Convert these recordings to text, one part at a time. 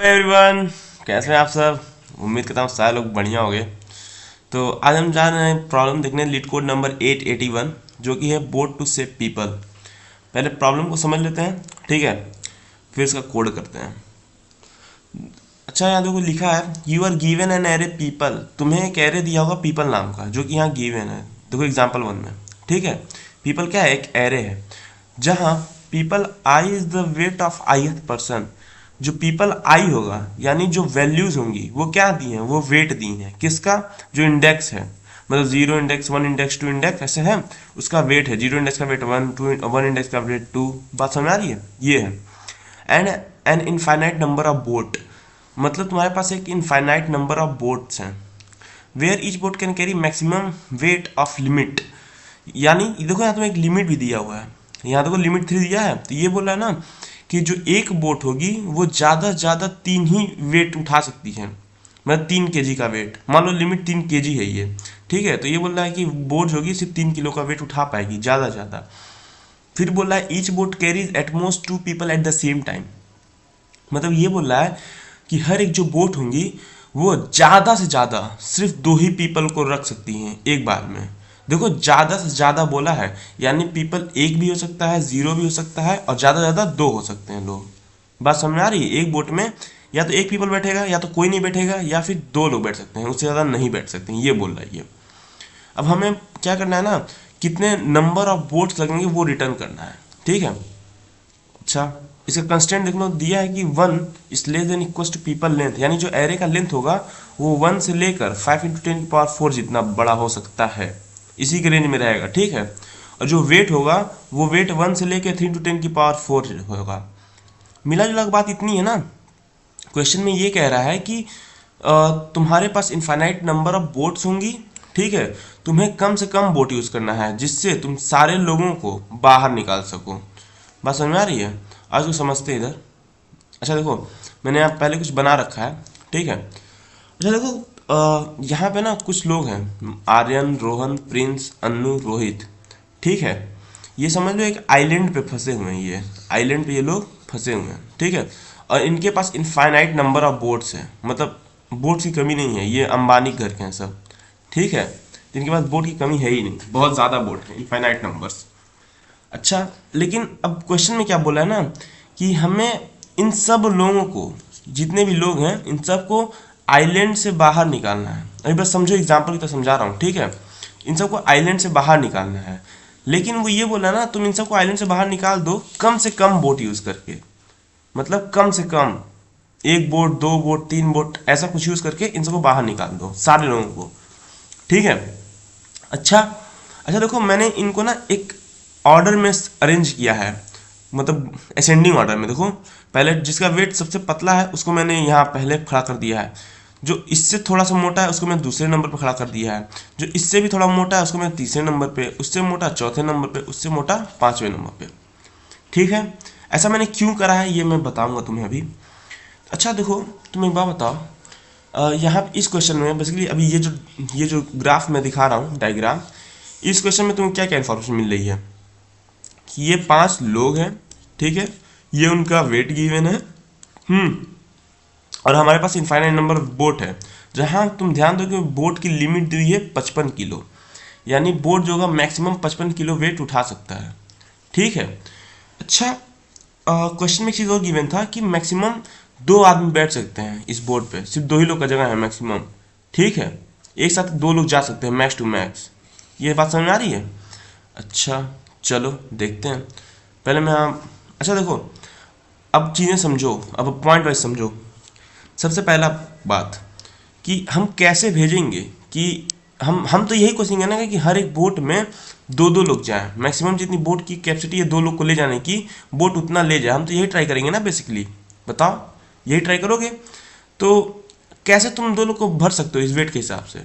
Everyone, कैसे हैं आप सब। उम्मीद करता हूँ सारे लोग बढ़िया हो गए। तो आज हम जा रहे हैं प्रॉब्लम देखने, लीड कोड नंबर 881 जो कि है बोट टू सेव पीपल। पहले प्रॉब्लम को समझ लेते हैं, ठीक है, फिर इसका कोड करते हैं। अच्छा, यहाँ देखो लिखा है you are given an array people. तुम्हें एक एरे दिया होगा पीपल नाम का, जो कि यहाँ गिवन है। देखो एग्जाम्पल 1 में, ठीक है, पीपल क्या है, एक एरे है जहाँ people I is the weight of ith person. जो पीपल आई होगा यानी जो वैल्यूज होंगी वो क्या दी हैं, वो वेट दी हैं किसका, जो इंडेक्स है, मतलब 0 इंडेक्स 1 इंडेक्स 2 इंडेक्स ऐसे है, उसका वेट है। 0 इंडेक्स का वेट 1, 1 इंडेक्स का वेट 2। बात समझ आ रही है, ये है। And an infinite number of boat, मतलब तुम्हारे पास एक इनफाइनाइट नंबर ऑफ बोट्स हैं where each boat can carry maximum weight of limit. यानी देखो यहाँ तुम्हें एक लिमिट भी दिया हुआ है, यहाँ देखो लिमिट 3 दिया है। तो ये बोल रहा है ना कि जो एक बोट होगी वो ज़्यादा से ज़्यादा 3 ही वेट उठा सकती है, मतलब 3 kg का वेट। मान लो लिमिट 3 kg है ये, ठीक है। तो ये बोल रहा है कि बोट जो होगी सिर्फ 3 किलो का वेट उठा पाएगी ज़्यादा से ज़्यादा। फिर बोल रहा है each boat carries at most 2 people at the same time. मतलब ये बोल रहा है कि हर एक जो बोट होंगी वो ज़्यादा से ज़्यादा सिर्फ 2 ही पीपल को रख सकती हैं एक बार में। देखो ज़्यादा से ज़्यादा बोला है, यानी पीपल एक भी हो सकता है, 0 भी हो सकता है, और ज़्यादा से ज़्यादा 2 हो सकते हैं लोग। बात समझ में आ रही है। एक बोट में या तो एक पीपल बैठेगा, या तो कोई नहीं बैठेगा, या फिर 2 लोग बैठ सकते हैं, उससे ज़्यादा नहीं बैठ सकते हैं, ये बोल रहा है ये। अब हमें क्या करना है ना, कितने नंबर ऑफ बोट्स लगेंगे वो रिटर्न करना है, ठीक है। अच्छा, इसका कंस्टेंट देख लो, दिया है कि 1 is less than equal to people length, यानी जो एरे का लेंथ होगा वो 1 से लेकर 5 × 10⁴ जितना बड़ा हो सकता है, इसी के रेंज में रहेगा, ठीक है। और जो वेट होगा वो वेट 1 से लेकर 3 × 10⁴ होगा। मिला जुला बात इतनी है ना। क्वेश्चन में ये कह रहा है कि तुम्हारे पास इनफाइनाइट नंबर ऑफ बोट्स होंगी, ठीक है। तुम्हें कम से कम बोट यूज़ करना है जिससे तुम सारे लोगों को बाहर निकाल सको। बात समझ में आ रही है। आज को समझते हैं इधर। अच्छा देखो, मैंने यहाँ पहले कुछ बना रखा है, ठीक है। अच्छा देखो, यहाँ पे ना कुछ लोग हैं, आर्यन, रोहन, प्रिंस, अन्नू, रोहित, ठीक है। ये समझ लो एक आइलैंड पे फंसे हुए हैं, ये आइलैंड पे ये लोग फंसे हुए हैं, ठीक है। और इनके पास इनफाइनाइट नंबर ऑफ बोट्स हैं, मतलब बोट्स की कमी नहीं है, ये अंबानी घर के हैं सब, ठीक है। तो इनके पास बोट की कमी है ही नहीं, बहुत ज़्यादा बोट है, इनफाइनाइट नंबर्स। अच्छा, लेकिन अब क्वेश्चन में क्या बोला है ना कि हमें इन सब लोगों को, जितने भी लोग हैं इन सब को आइलैंड से बाहर निकालना है। अभी बस समझो, एग्जाम्पल की तरह समझा रहा हूँ, ठीक है। इन सबको आइलैंड से बाहर निकालना है, लेकिन वो ये बोला ना तुम इन सबको आइलैंड से बाहर निकाल दो कम से कम बोट यूज़ करके, मतलब कम से कम 1 बोट, 2 बोट, 3 बोट, ऐसा कुछ यूज़ करके इन सबको बाहर निकाल दो सारे लोगों को, ठीक है। अच्छा अच्छा देखो, मैंने इनको ना एक ऑर्डर में अरेंज किया है, मतलब असेंडिंग ऑर्डर में। देखो, पहले जिसका वेट सबसे पतला है उसको मैंने यहाँ पहले खड़ा कर दिया है, जो इससे थोड़ा सा मोटा है उसको मैं दूसरे नंबर पर खड़ा कर दिया है, जो इससे भी थोड़ा मोटा है उसको मैं तीसरे नंबर पे, उससे मोटा चौथे नंबर पे, उससे मोटा 5वें नंबर पे, ठीक है। ऐसा मैंने क्यों करा है ये मैं बताऊंगा तुम्हें अभी। अच्छा देखो, तुम एक बात बताओ, यहाँ इस क्वेश्चन में बेसिकली अभी ये जो ग्राफ मैं दिखा रहा हूँ, डायग्राम, इस क्वेश्चन में तुम्हें क्या क्या इन्फॉर्मेशन मिल रही है कि ये 5 लोग हैं, ठीक है, ये उनका वेट गिवन है, और हमारे पास इनफाइनाइट नंबर बोट है, जहाँ तुम ध्यान दो कि बोट की लिमिट दी हुई है 55 किलो, यानी बोट जो होगा मैक्सिमम 55 किलो वेट उठा सकता है, ठीक है। अच्छा, क्वेश्चन में एक चीज़ और गिवन था कि मैक्सिमम 2 आदमी बैठ सकते हैं इस बोर्ड पे, सिर्फ 2 ही लोग का जगह है मैक्सिमम, ठीक है। एक साथ 2 लोग जा सकते हैं मैक्स टू मैक्स। ये बात समझ में आ रही है। अच्छा चलो देखते हैं। पहले मैं अच्छा देखो, अब चीज़ें समझो, अब पॉइंट वाइज समझो। सबसे पहला बात कि हम कैसे भेजेंगे, कि हम तो यही कोशिश ना कि हर एक बोट में 2 2 लोग जाएं, मैक्सिमम जितनी बोट की कैपेसिटी है 2 लोग को ले जाने की, बोट उतना ले जाए। हम तो यही ट्राई करेंगे ना बेसिकली, बताओ यही ट्राई करोगे। तो कैसे तुम 2 लोग को भर सकते हो इस वेट के हिसाब से।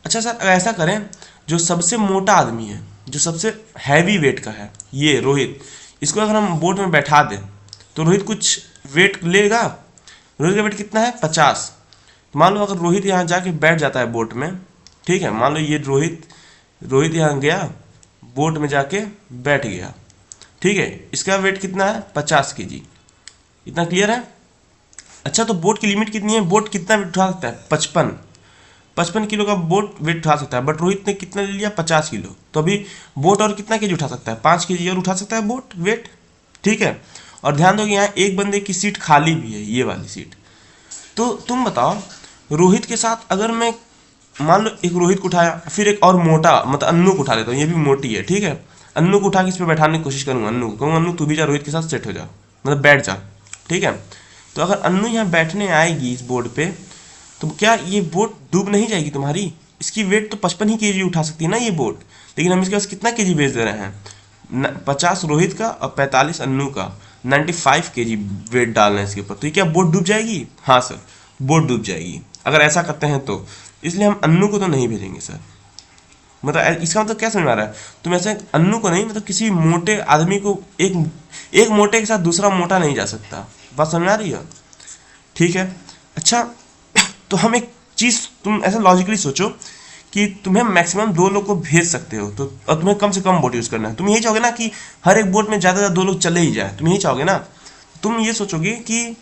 अच्छा सर, अगर ऐसा करें, जो सबसे मोटा आदमी है, जो सबसे हैवी वेट का है, ये रोहित, इसको अगर हम बोट में बैठा दें तो रोहित कुछ वेट लेगा। रोहित का वेट कितना है, 50। मान लो अगर रोहित यहाँ जाके बैठ जाता है बोट में, ठीक है, मान लो ये रोहित यहाँ गया, बोट में जाके बैठ गया, ठीक है, इसका वेट कितना है, 50 kg। इतना क्लियर है। अच्छा, तो बोट की लिमिट कितनी है? बोट कितना वेट उठा सकता है? 55 किलो का बोट वेट उठा सकता है, बट रोहित ने कितना ले लिया? 50 किलो। तो अभी बोट और कितना केजी उठा सकता है? 5 केजी और उठा सकता है बोट वेट, ठीक है। और ध्यान दो कि यहाँ एक बंदे की सीट खाली भी है, ये वाली सीट। तो तुम बताओ, रोहित के साथ अगर मैं मान लो एक रोहित को उठाया, फिर एक और मोटा मतलब अन्नू को उठा लेता हूँ, ये भी मोटी है, ठीक है। अन्नू को उठा के इस पर बैठाने की कोशिश करूंगा, अन्नू को कहूँगा अन्नू तू भी जा रोहित के साथ सेट हो जा, मतलब बैठ जा, ठीक है। तो अगर अन्नू यहाँ बैठने आएगी इस बोर्ड पे, तो क्या ये बोट डूब नहीं जाएगी तुम्हारी? इसकी वेट तो 55 ही केजी उठा सकती है ना ये बोट, लेकिन हम इसके पास कितना केजी भेज दे रहे हैं? 50 रोहित का और 45 अन्नू का, 95 केजी वेट डालना है इसके ऊपर। तो ये क्या बोट डूब जाएगी? हाँ सर, बोट डूब जाएगी अगर ऐसा करते हैं तो। इसलिए हम अन्नू को तो नहीं भेजेंगे सर। मतलब इसका मतलब क्या समझ में आ रहा है? तुम ऐसे अन्नू को नहीं, मतलब किसी मोटे आदमी को, एक मोटे के साथ दूसरा मोटा नहीं जा सकता। बात समझ में आ रही है? ठीक है। अच्छा, तो हम एक चीज़, तुम ऐसा लॉजिकली सोचो कि तुम्हें मैक्सिमम 2 लोग को भेज सकते हो, तो और तुम्हें कम से कम बोट यूज़ करना है। तुम यही चाहोगे ना कि हर एक बोट में ज़्यादा से ज़्यादा 2 लोग चले ही जाए, तुम यही चाहोगे ना। तुम ये सोचोगे कि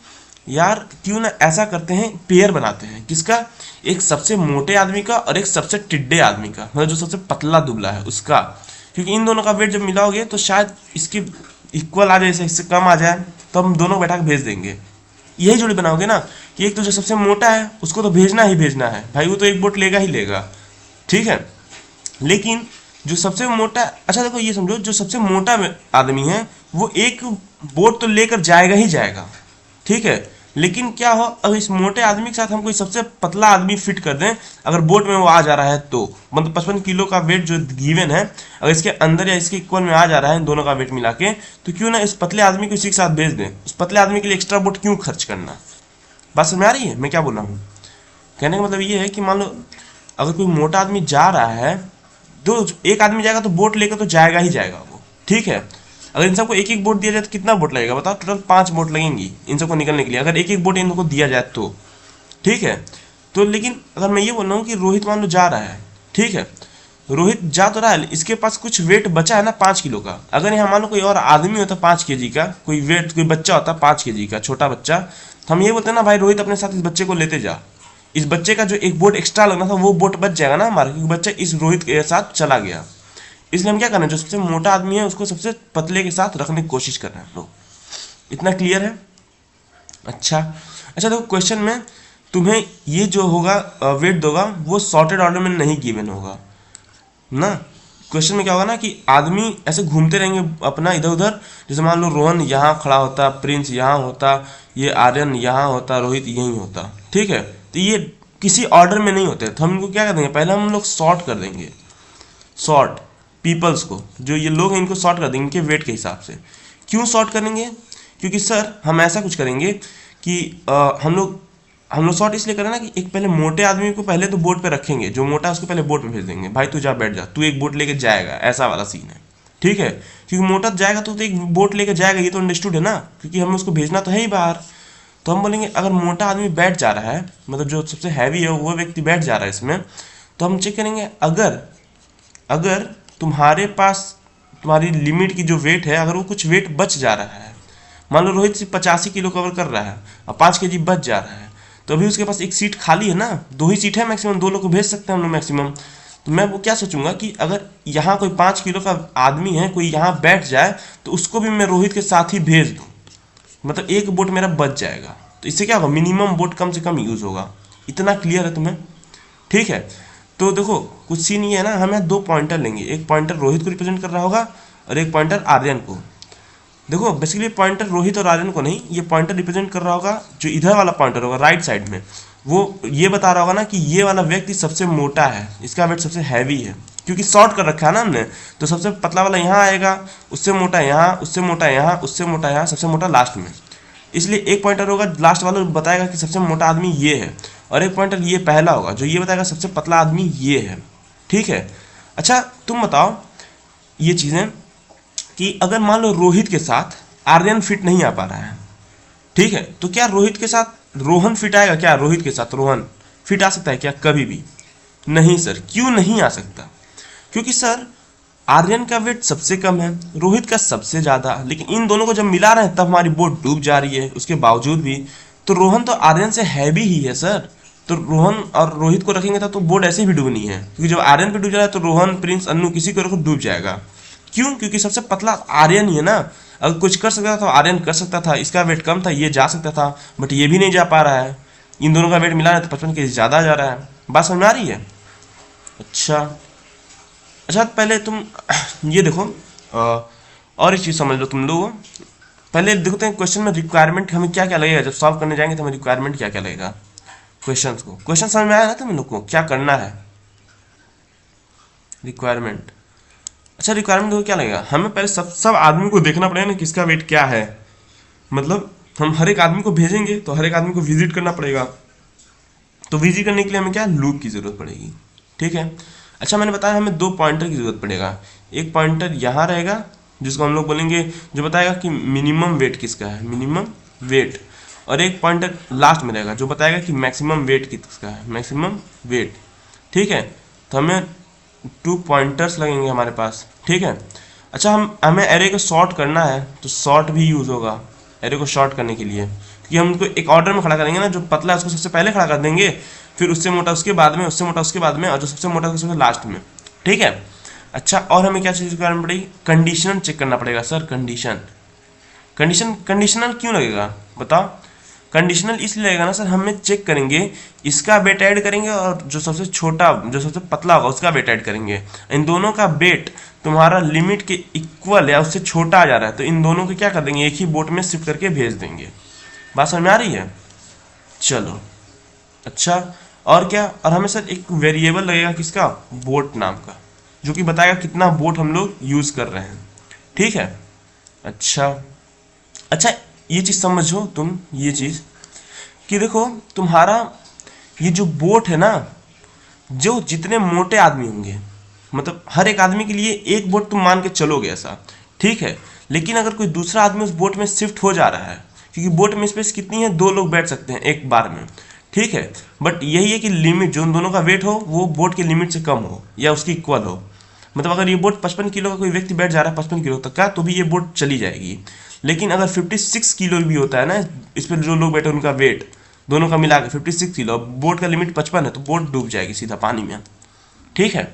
यार क्यों ना ऐसा करते हैं, पेयर बनाते हैं। किसका? एक सबसे मोटे आदमी का और एक सबसे टिड्डे आदमी का, मतलब जो सबसे पतला दुबला है उसका। क्योंकि इन दोनों का वेट जब मिलाओगे तो शायद इसके इक्वल आ जाए, इससे कम आ जाए, तो हम दोनों को बैठा के भेज देंगे। यही जोड़ी बनाओगे ना कि एक तो जो सबसे मोटा है उसको तो भेजना ही भेजना है भाई, वो तो एक बोट लेगा ही लेगा, ठीक है। लेकिन जो सबसे मोटा, अच्छा देखो ये समझो, जो सबसे मोटा आदमी है वो एक बोट तो लेकर जाएगा ही जाएगा, ठीक है। लेकिन क्या हो, अगर इस मोटे आदमी के साथ हम कोई सबसे पतला आदमी फिट कर दें, अगर बोट में वो आ जा रहा है तो, मतलब 55 किलो का वेट जो गिवन है, अगर इसके अंदर या इसके इक्वल में आ जा रहा है दोनों का वेट मिला के, तो क्यों ना इस पतले आदमी को इसी के साथ भेज दें। उस पतले आदमी के लिए एक्स्ट्रा बोट क्यों खर्च करना? बात समझ में आ रही है मैं क्या बोल रहा हूँ? कहने का मतलब ये है कि मान लो अगर कोई मोटा आदमी जा रहा है, दो एक आदमी जाएगा तो बोट लेकर तो जाएगा ही जाएगा वो, ठीक है। अगर इन सबको एक एक बोट दिया जाए तो कितना बोट लगेगा बताओ? टोटल 5 बोट लगेंगी इन सबको निकलने के लिए, अगर एक एक बोट इन लोगों को दिया जाए तो, ठीक है। तो लेकिन अगर मैं ये बोल रहा हूँ कि रोहित मान लो जा रहा है, ठीक है, रोहित जा तो रहा है, इसके पास कुछ वेट बचा है ना 5 किलो का। अगर यहाँ मान लो कोई और आदमी होता 5 केजी का, कोई वेट, कोई बच्चा होता 5 केजी का, छोटा बच्चा, तो हम ये बोलते हैं ना भाई रोहित अपने साथ इस बच्चे को लेते जा। इस बच्चे का जो एक बोट एक्स्ट्रा लगना था वो बोट बच जाएगा ना हमारा, क्योंकि बच्चा इस रोहित के साथ चला गया। इसलिए हम क्या करना है, जो सबसे मोटा आदमी है उसको सबसे पतले के साथ रखने की कोशिश कर रहे हैं हम लोग। इतना क्लियर है? अच्छा देखो, क्वेश्चन में तुम्हें ये जो होगा वेट दोगा वो सॉर्टेड ऑर्डर में नहीं गिवन होगा ना। क्वेश्चन में क्या होगा ना कि आदमी ऐसे घूमते रहेंगे अपना इधर उधर, जैसे मान लो रोहन यहाँ खड़ा होता, प्रिंस यहाँ होता, ये आर्यन यहाँ होता, रोहित यहीं होता, ठीक है। तो ये किसी ऑर्डर में नहीं होते, तो हम इनको क्या कर देंगे, पहले हम लोग सॉर्ट कर देंगे, सॉर्ट पीपल्स को, जो ये लोग हैं इनको सॉर्ट कर देंगे इनके वेट के हिसाब से। क्यों सॉर्ट करेंगे? क्योंकि सर हम ऐसा कुछ करेंगे कि हम लोग सॉर्ट इसलिए करें ना कि एक पहले मोटे आदमी को पहले तो बोट पे रखेंगे, जो मोटा है उसको पहले बोट में भेज देंगे, भाई तू जा बैठ जा, तू एक बोट लेके जाएगा, ऐसा वाला सीन है, ठीक है। क्योंकि मोटा जाएगा तो एक बोट लेके जाएगा, ये तो अंडरस्टूड है ना, क्योंकि हमें उसको भेजना तो है ही बाहर। तो हम बोलेंगे अगर मोटा आदमी बैठ जा रहा है, मतलब जो सबसे हैवी है वो व्यक्ति बैठ जा रहा है इसमें, तो हम चेक करेंगे अगर तुम्हारे पास तुम्हारी लिमिट की जो वेट है, अगर वो कुछ वेट बच जा रहा है, मान लो रोहित सिर्फ 85 किलो कवर कर रहा है और 5 केजी बच जा रहा है, तो अभी उसके पास एक सीट खाली है ना, 2 ही सीट है मैक्सिमम, 2 लोग को भेज सकते हैं हम लोग मैक्सिमम। तो मैं वो क्या सोचूंगा कि अगर यहाँ कोई 5 किलो का आदमी है, कोई यहाँ बैठ जाए, तो उसको भी मैं रोहित के साथ ही भेज दूँ, मतलब एक बोट मेरा बच जाएगा। तो इससे क्या होगा, मिनिमम बोट कम से कम यूज़ होगा। इतना क्लियर है तुम्हें? ठीक है। तो देखो कुछ सीन ये है ना, हम यहाँ 2 पॉइंटर लेंगे, एक पॉइंटर रोहित को रिप्रेजेंट कर रहा होगा और एक पॉइंटर आर्यन को। देखो बेसिकली पॉइंटर रोहित और आर्यन को नहीं, ये पॉइंटर रिप्रेजेंट कर रहा होगा जो इधर वाला पॉइंटर होगा राइट साइड में, वो ये बता रहा होगा ना कि ये वाला व्यक्ति सबसे मोटा है, इसका वेट सबसे हैवी है, क्योंकि शॉर्ट कर रखा है ना हमने। तो सबसे पतला वाला यहाँ आएगा, उससे मोटा यहाँ, उससे मोटा यहाँ, उससे मोटा यहाँ, सबसे मोटा लास्ट में। इसलिए एक पॉइंटर होगा लास्ट वाला बताएगा कि सबसे मोटा आदमी ये है, और एक पॉइंटर ये पहला होगा जो ये बताएगा सबसे पतला आदमी ये है। ठीक है। अच्छा तुम बताओ ये चीज़ें कि अगर मान लो रोहित के साथ आर्यन फिट नहीं आ पा रहा है, ठीक है, तो क्या रोहित के साथ रोहन फिट आएगा? क्या रोहित के साथ रोहन फिट आ सकता है क्या? कभी भी नहीं सर। क्यों नहीं आ सकता? क्योंकि सर आर्यन का वेट सबसे कम है, रोहित का सबसे ज़्यादा, लेकिन इन दोनों को जब मिला रहे हैं तब हमारी बोट डूब जा रही है। उसके बावजूद भी तो रोहन तो आर्यन से हैवी ही है सर। तो रोहन और रोहित को रखेंगे तो बोट ऐसे भी डूबनी है, क्योंकि जब आर्यन पे डूब जाए तो रोहन, प्रिंस, अन्नू किसी को रखो डूब जाएगा। क्यों? क्योंकि सबसे पतला आर्यन ही है ना। अगर कुछ कर सकता था तो आर्यन कर सकता था, इसका वेट कम था, ये जा सकता था, बट ये भी नहीं जा पा रहा है। इन दोनों का वेट मिला है तो 55 के ज़्यादा जा रहा है। बात समझ में आ रही है? अच्छा अच्छा, पहले तुम ये देखो, और एक चीज़ समझ लो तुम लोग। पहले देखते हैं क्वेश्चन में रिक्वायरमेंट हमें क्या क्या लगेगा। जब सॉल्व करने जाएंगे तो हमें रिक्वायरमेंट क्या क्या लगेगा क्वेश्चन को। क्वेश्चन समझ में आया ना तुम लोग को क्या करना है? रिक्वायरमेंट। अच्छा, रिक्वायरमेंट को क्या लगेगा? हमें पहले सब आदमी को देखना पड़ेगा ना किसका वेट क्या है। मतलब हम हर एक आदमी को भेजेंगे तो हर एक आदमी को विजिट करना पड़ेगा। तो विजिट करने के लिए हमें क्या लूप की जरूरत पड़ेगी। ठीक है। अच्छा, मैंने बताया हमें 2 पॉइंटर की जरूरत पड़ेगा। एक पॉइंटर यहाँ रहेगा जिसको हम लोग बोलेंगे, जो बताएगा कि मिनिमम वेट किसका है, मिनिमम वेट। और एक पॉइंटर लास्ट में रहेगा जो बताएगा कि मैक्सिमम वेट किसका है, मैक्सिमम वेट। ठीक है। तो हमें 2 पॉइंटर्स लगेंगे हमारे पास। ठीक है। अच्छा, हमें एरे को सॉर्ट करना है तो सॉर्ट भी यूज़ होगा एरे को शॉर्ट करने के लिए, क्योंकि हम उनको एक ऑर्डर में खड़ा करेंगे ना। जो पतला है उसको सबसे पहले खड़ा कर देंगे, फिर उससे मोटा उसके बाद में, उससे मोटा उसके बाद में, और जो सबसे मोटा उसके लास्ट में। ठीक है। अच्छा, और हमें क्या चीज़ करनी पड़ेगी? कंडीशनल चेक करना पड़ेगा सर। कंडीशनल क्यों लगेगा बताओ? कंडीशनल इसलिए लगेगा ना सर, हमें चेक करेंगे, इसका वेट ऐड करेंगे और जो सबसे छोटा, जो सबसे पतला होगा उसका वेट ऐड करेंगे। इन दोनों का वेट तुम्हारा लिमिट के इक्वल या उससे छोटा आ जा रहा है तो इन दोनों को क्या कर देंगे, एक ही बोट में शिफ्ट करके भेज देंगे। बात समझ में आ रही है? चलो। अच्छा, और क्या? और हमें सर एक वेरिएबल लगेगा किसका, बोट नाम का, जो कि बताएगा कितना बोट हम लोग यूज कर रहे हैं। ठीक है। अच्छा अच्छा, ये चीज समझो तुम, ये चीज कि देखो तुम्हारा ये जो बोट है ना, जो जितने मोटे आदमी होंगे, मतलब हर एक आदमी के लिए एक बोट तुम मान के चलोगे ऐसा। ठीक है। लेकिन अगर कोई दूसरा आदमी उस बोट में शिफ्ट हो जा रहा है, क्योंकि बोट में स्पेस कितनी है, 2 लोग बैठ सकते हैं एक बार में। ठीक है। बट यही है कि लिमिट जो उन दोनों का वेट हो वो बोट की लिमिट से कम हो या उसकी इक्वल हो। मतलब अगर ये बोट 55 किलो का कोई व्यक्ति बैठ जा रहा है 55 किलो तक का, तो भी ये बोट चली जाएगी। लेकिन अगर 56 किलो भी होता है ना, इस पर जो लोग बैठे उनका वेट दोनों का मिला के 56 किलो, बोट का लिमिट 55 है, तो बोट डूब जाएगी सीधा पानी में। ठीक है।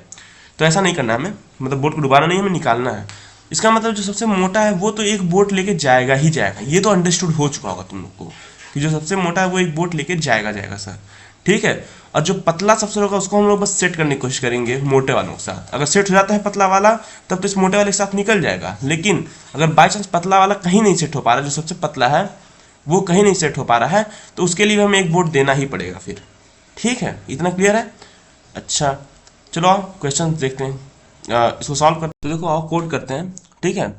तो ऐसा नहीं करना हमें, मतलब बोट को डुबाना नहीं, हमें निकालना है। इसका मतलब जो सबसे मोटा है वो तो एक बोट लेके जाएगा ही जाएगा, ये तो अंडरस्टूड हो चुका होगा तुम लोग को कि जो सबसे मोटा है वो एक बोट लेके जाएगा सर। ठीक है। और जो पतला सबसे होगा उसको हम लोग बस सेट करने की कोशिश करेंगे मोटे वालों के साथ। अगर सेट हो जाता है पतला वाला तब तो इस मोटे वाले के साथ निकल जाएगा। लेकिन अगर बाई चांस पतला वाला कहीं नहीं सेट हो पा रहा, जो सबसे पतला है वो कहीं नहीं सेट हो पा रहा है, तो उसके लिए हमें एक बोट देना ही पड़ेगा फिर। ठीक है, इतना क्लियर है? अच्छा, चलो आओ क्वेश्चन देखते हैं, इसको सॉल्व करते हैं। तो देखो आओ कोड करते हैं। ठीक है।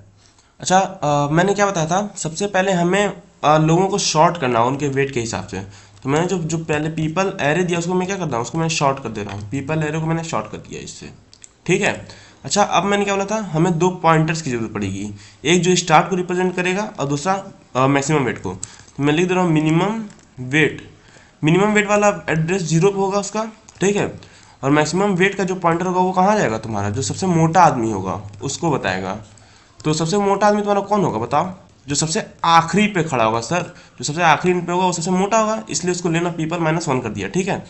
अच्छा, मैंने क्या बताया था, सबसे पहले हमें लोगों को शॉर्ट करना है उनके वेट के हिसाब से। तो मैंने जो पहले पीपल एरे दिया उसको मैं क्या करता हूँ, उसको मैं शॉर्ट कर दे रहा हूँ। पीपल एरे को मैंने शॉर्ट कर दिया इससे। ठीक है। अच्छा, अब मैंने क्या बोला था, हमें 2 पॉइंटर्स की जरूरत पड़ेगी, एक जो स्टार्ट को रिप्रेजेंट करेगा और दूसरा मैक्सिमम वेट को। तो मैं लिख दे रहा हूँ मिनिमम वेट। मिनिमम वेट वाला एड्रेस 0 पे होगा उसका। ठीक है। और मैक्सिमम वेट का जो पॉइंटर होगा वो कहाँ जाएगा, तुम्हारा जो सबसे मोटा आदमी होगा उसको बताएगा। तो सबसे मोटा आदमी तुम्हारा कौन होगा बताओ? जो सबसे आखिरी पे खड़ा होगा सर, जो सबसे आखिरी पे होगा वो सबसे मोटा होगा, इसलिए उसको लेना पीपल -1 कर दिया। ठीक है।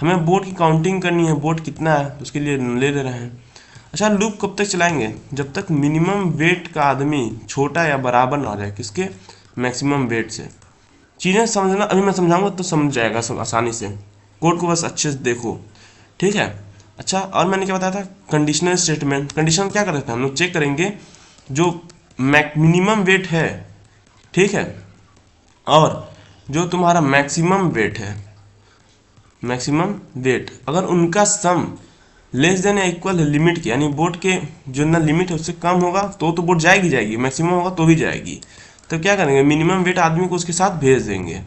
हमें बोट की काउंटिंग करनी है, बोट कितना है तो उसके लिए ले रहे हैं। अच्छा, लूप कब तक चलाएंगे, जब तक मिनिमम वेट का आदमी छोटा या बराबर ना हो जाए किसके, मैक्सिमम वेट से। चीज़ें समझना अभी मैं समझाऊंगा तो समझ जाएगा सब आसानी से, कोड को बस अच्छे से देखो। ठीक है। अच्छा, और मैंने क्या बताया था, कंडीशनल स्टेटमेंट। कंडीशन क्या कर रहे थे हम लोग, चेक करेंगे जो मिनिमम वेट है। ठीक है। और जो तुम्हारा मैक्सिमम वेट है, मैक्सिमम वेट अगर उनका सम लेस देन या इक्वल है लिमिट के, यानी बोट के जो ना लिमिट है उससे कम होगा तो बोट जाएगी, मैक्सिमम होगा तो भी जाएगी। तो क्या करेंगे, मिनिमम वेट आदमी को उसके साथ भेज देंगे।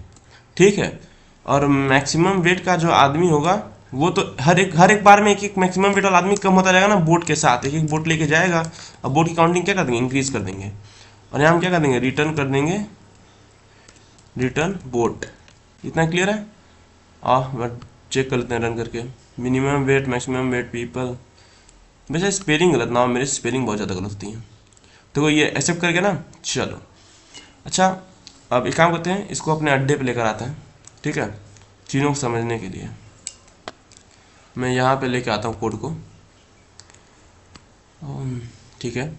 ठीक है। और मैक्सिमम वेट का जो आदमी होगा वो तो हर एक बार में एक मैक्सिमम वेट वाला आदमी कम होता जाएगा ना, बोट के साथ एक बोट लेके जाएगा। और बोट की काउंटिंग क्या कर देंगे, इंक्रीज कर देंगे। और यहाँ हम क्या कर देंगे, रिटर्न कर देंगे, रिटर्न बोट। इतना क्लियर है? चेक कर लेते हैं रन करके। Minimum weight, maximum weight, people. वैसे स्पेलिंग गलत ना हो, मेरी स्पेलिंग बहुत ज़्यादा गलत होती है। तो ये एक्सेप्ट करके ना, चलो। अच्छा, अब एक काम करते हैं, इसको अपने अड्डे पे लेकर आते हैं, ठीक है, चीज़ों को समझने के लिए। मैं यहाँ पे लेके आता हूँ कोड को, ठीक है,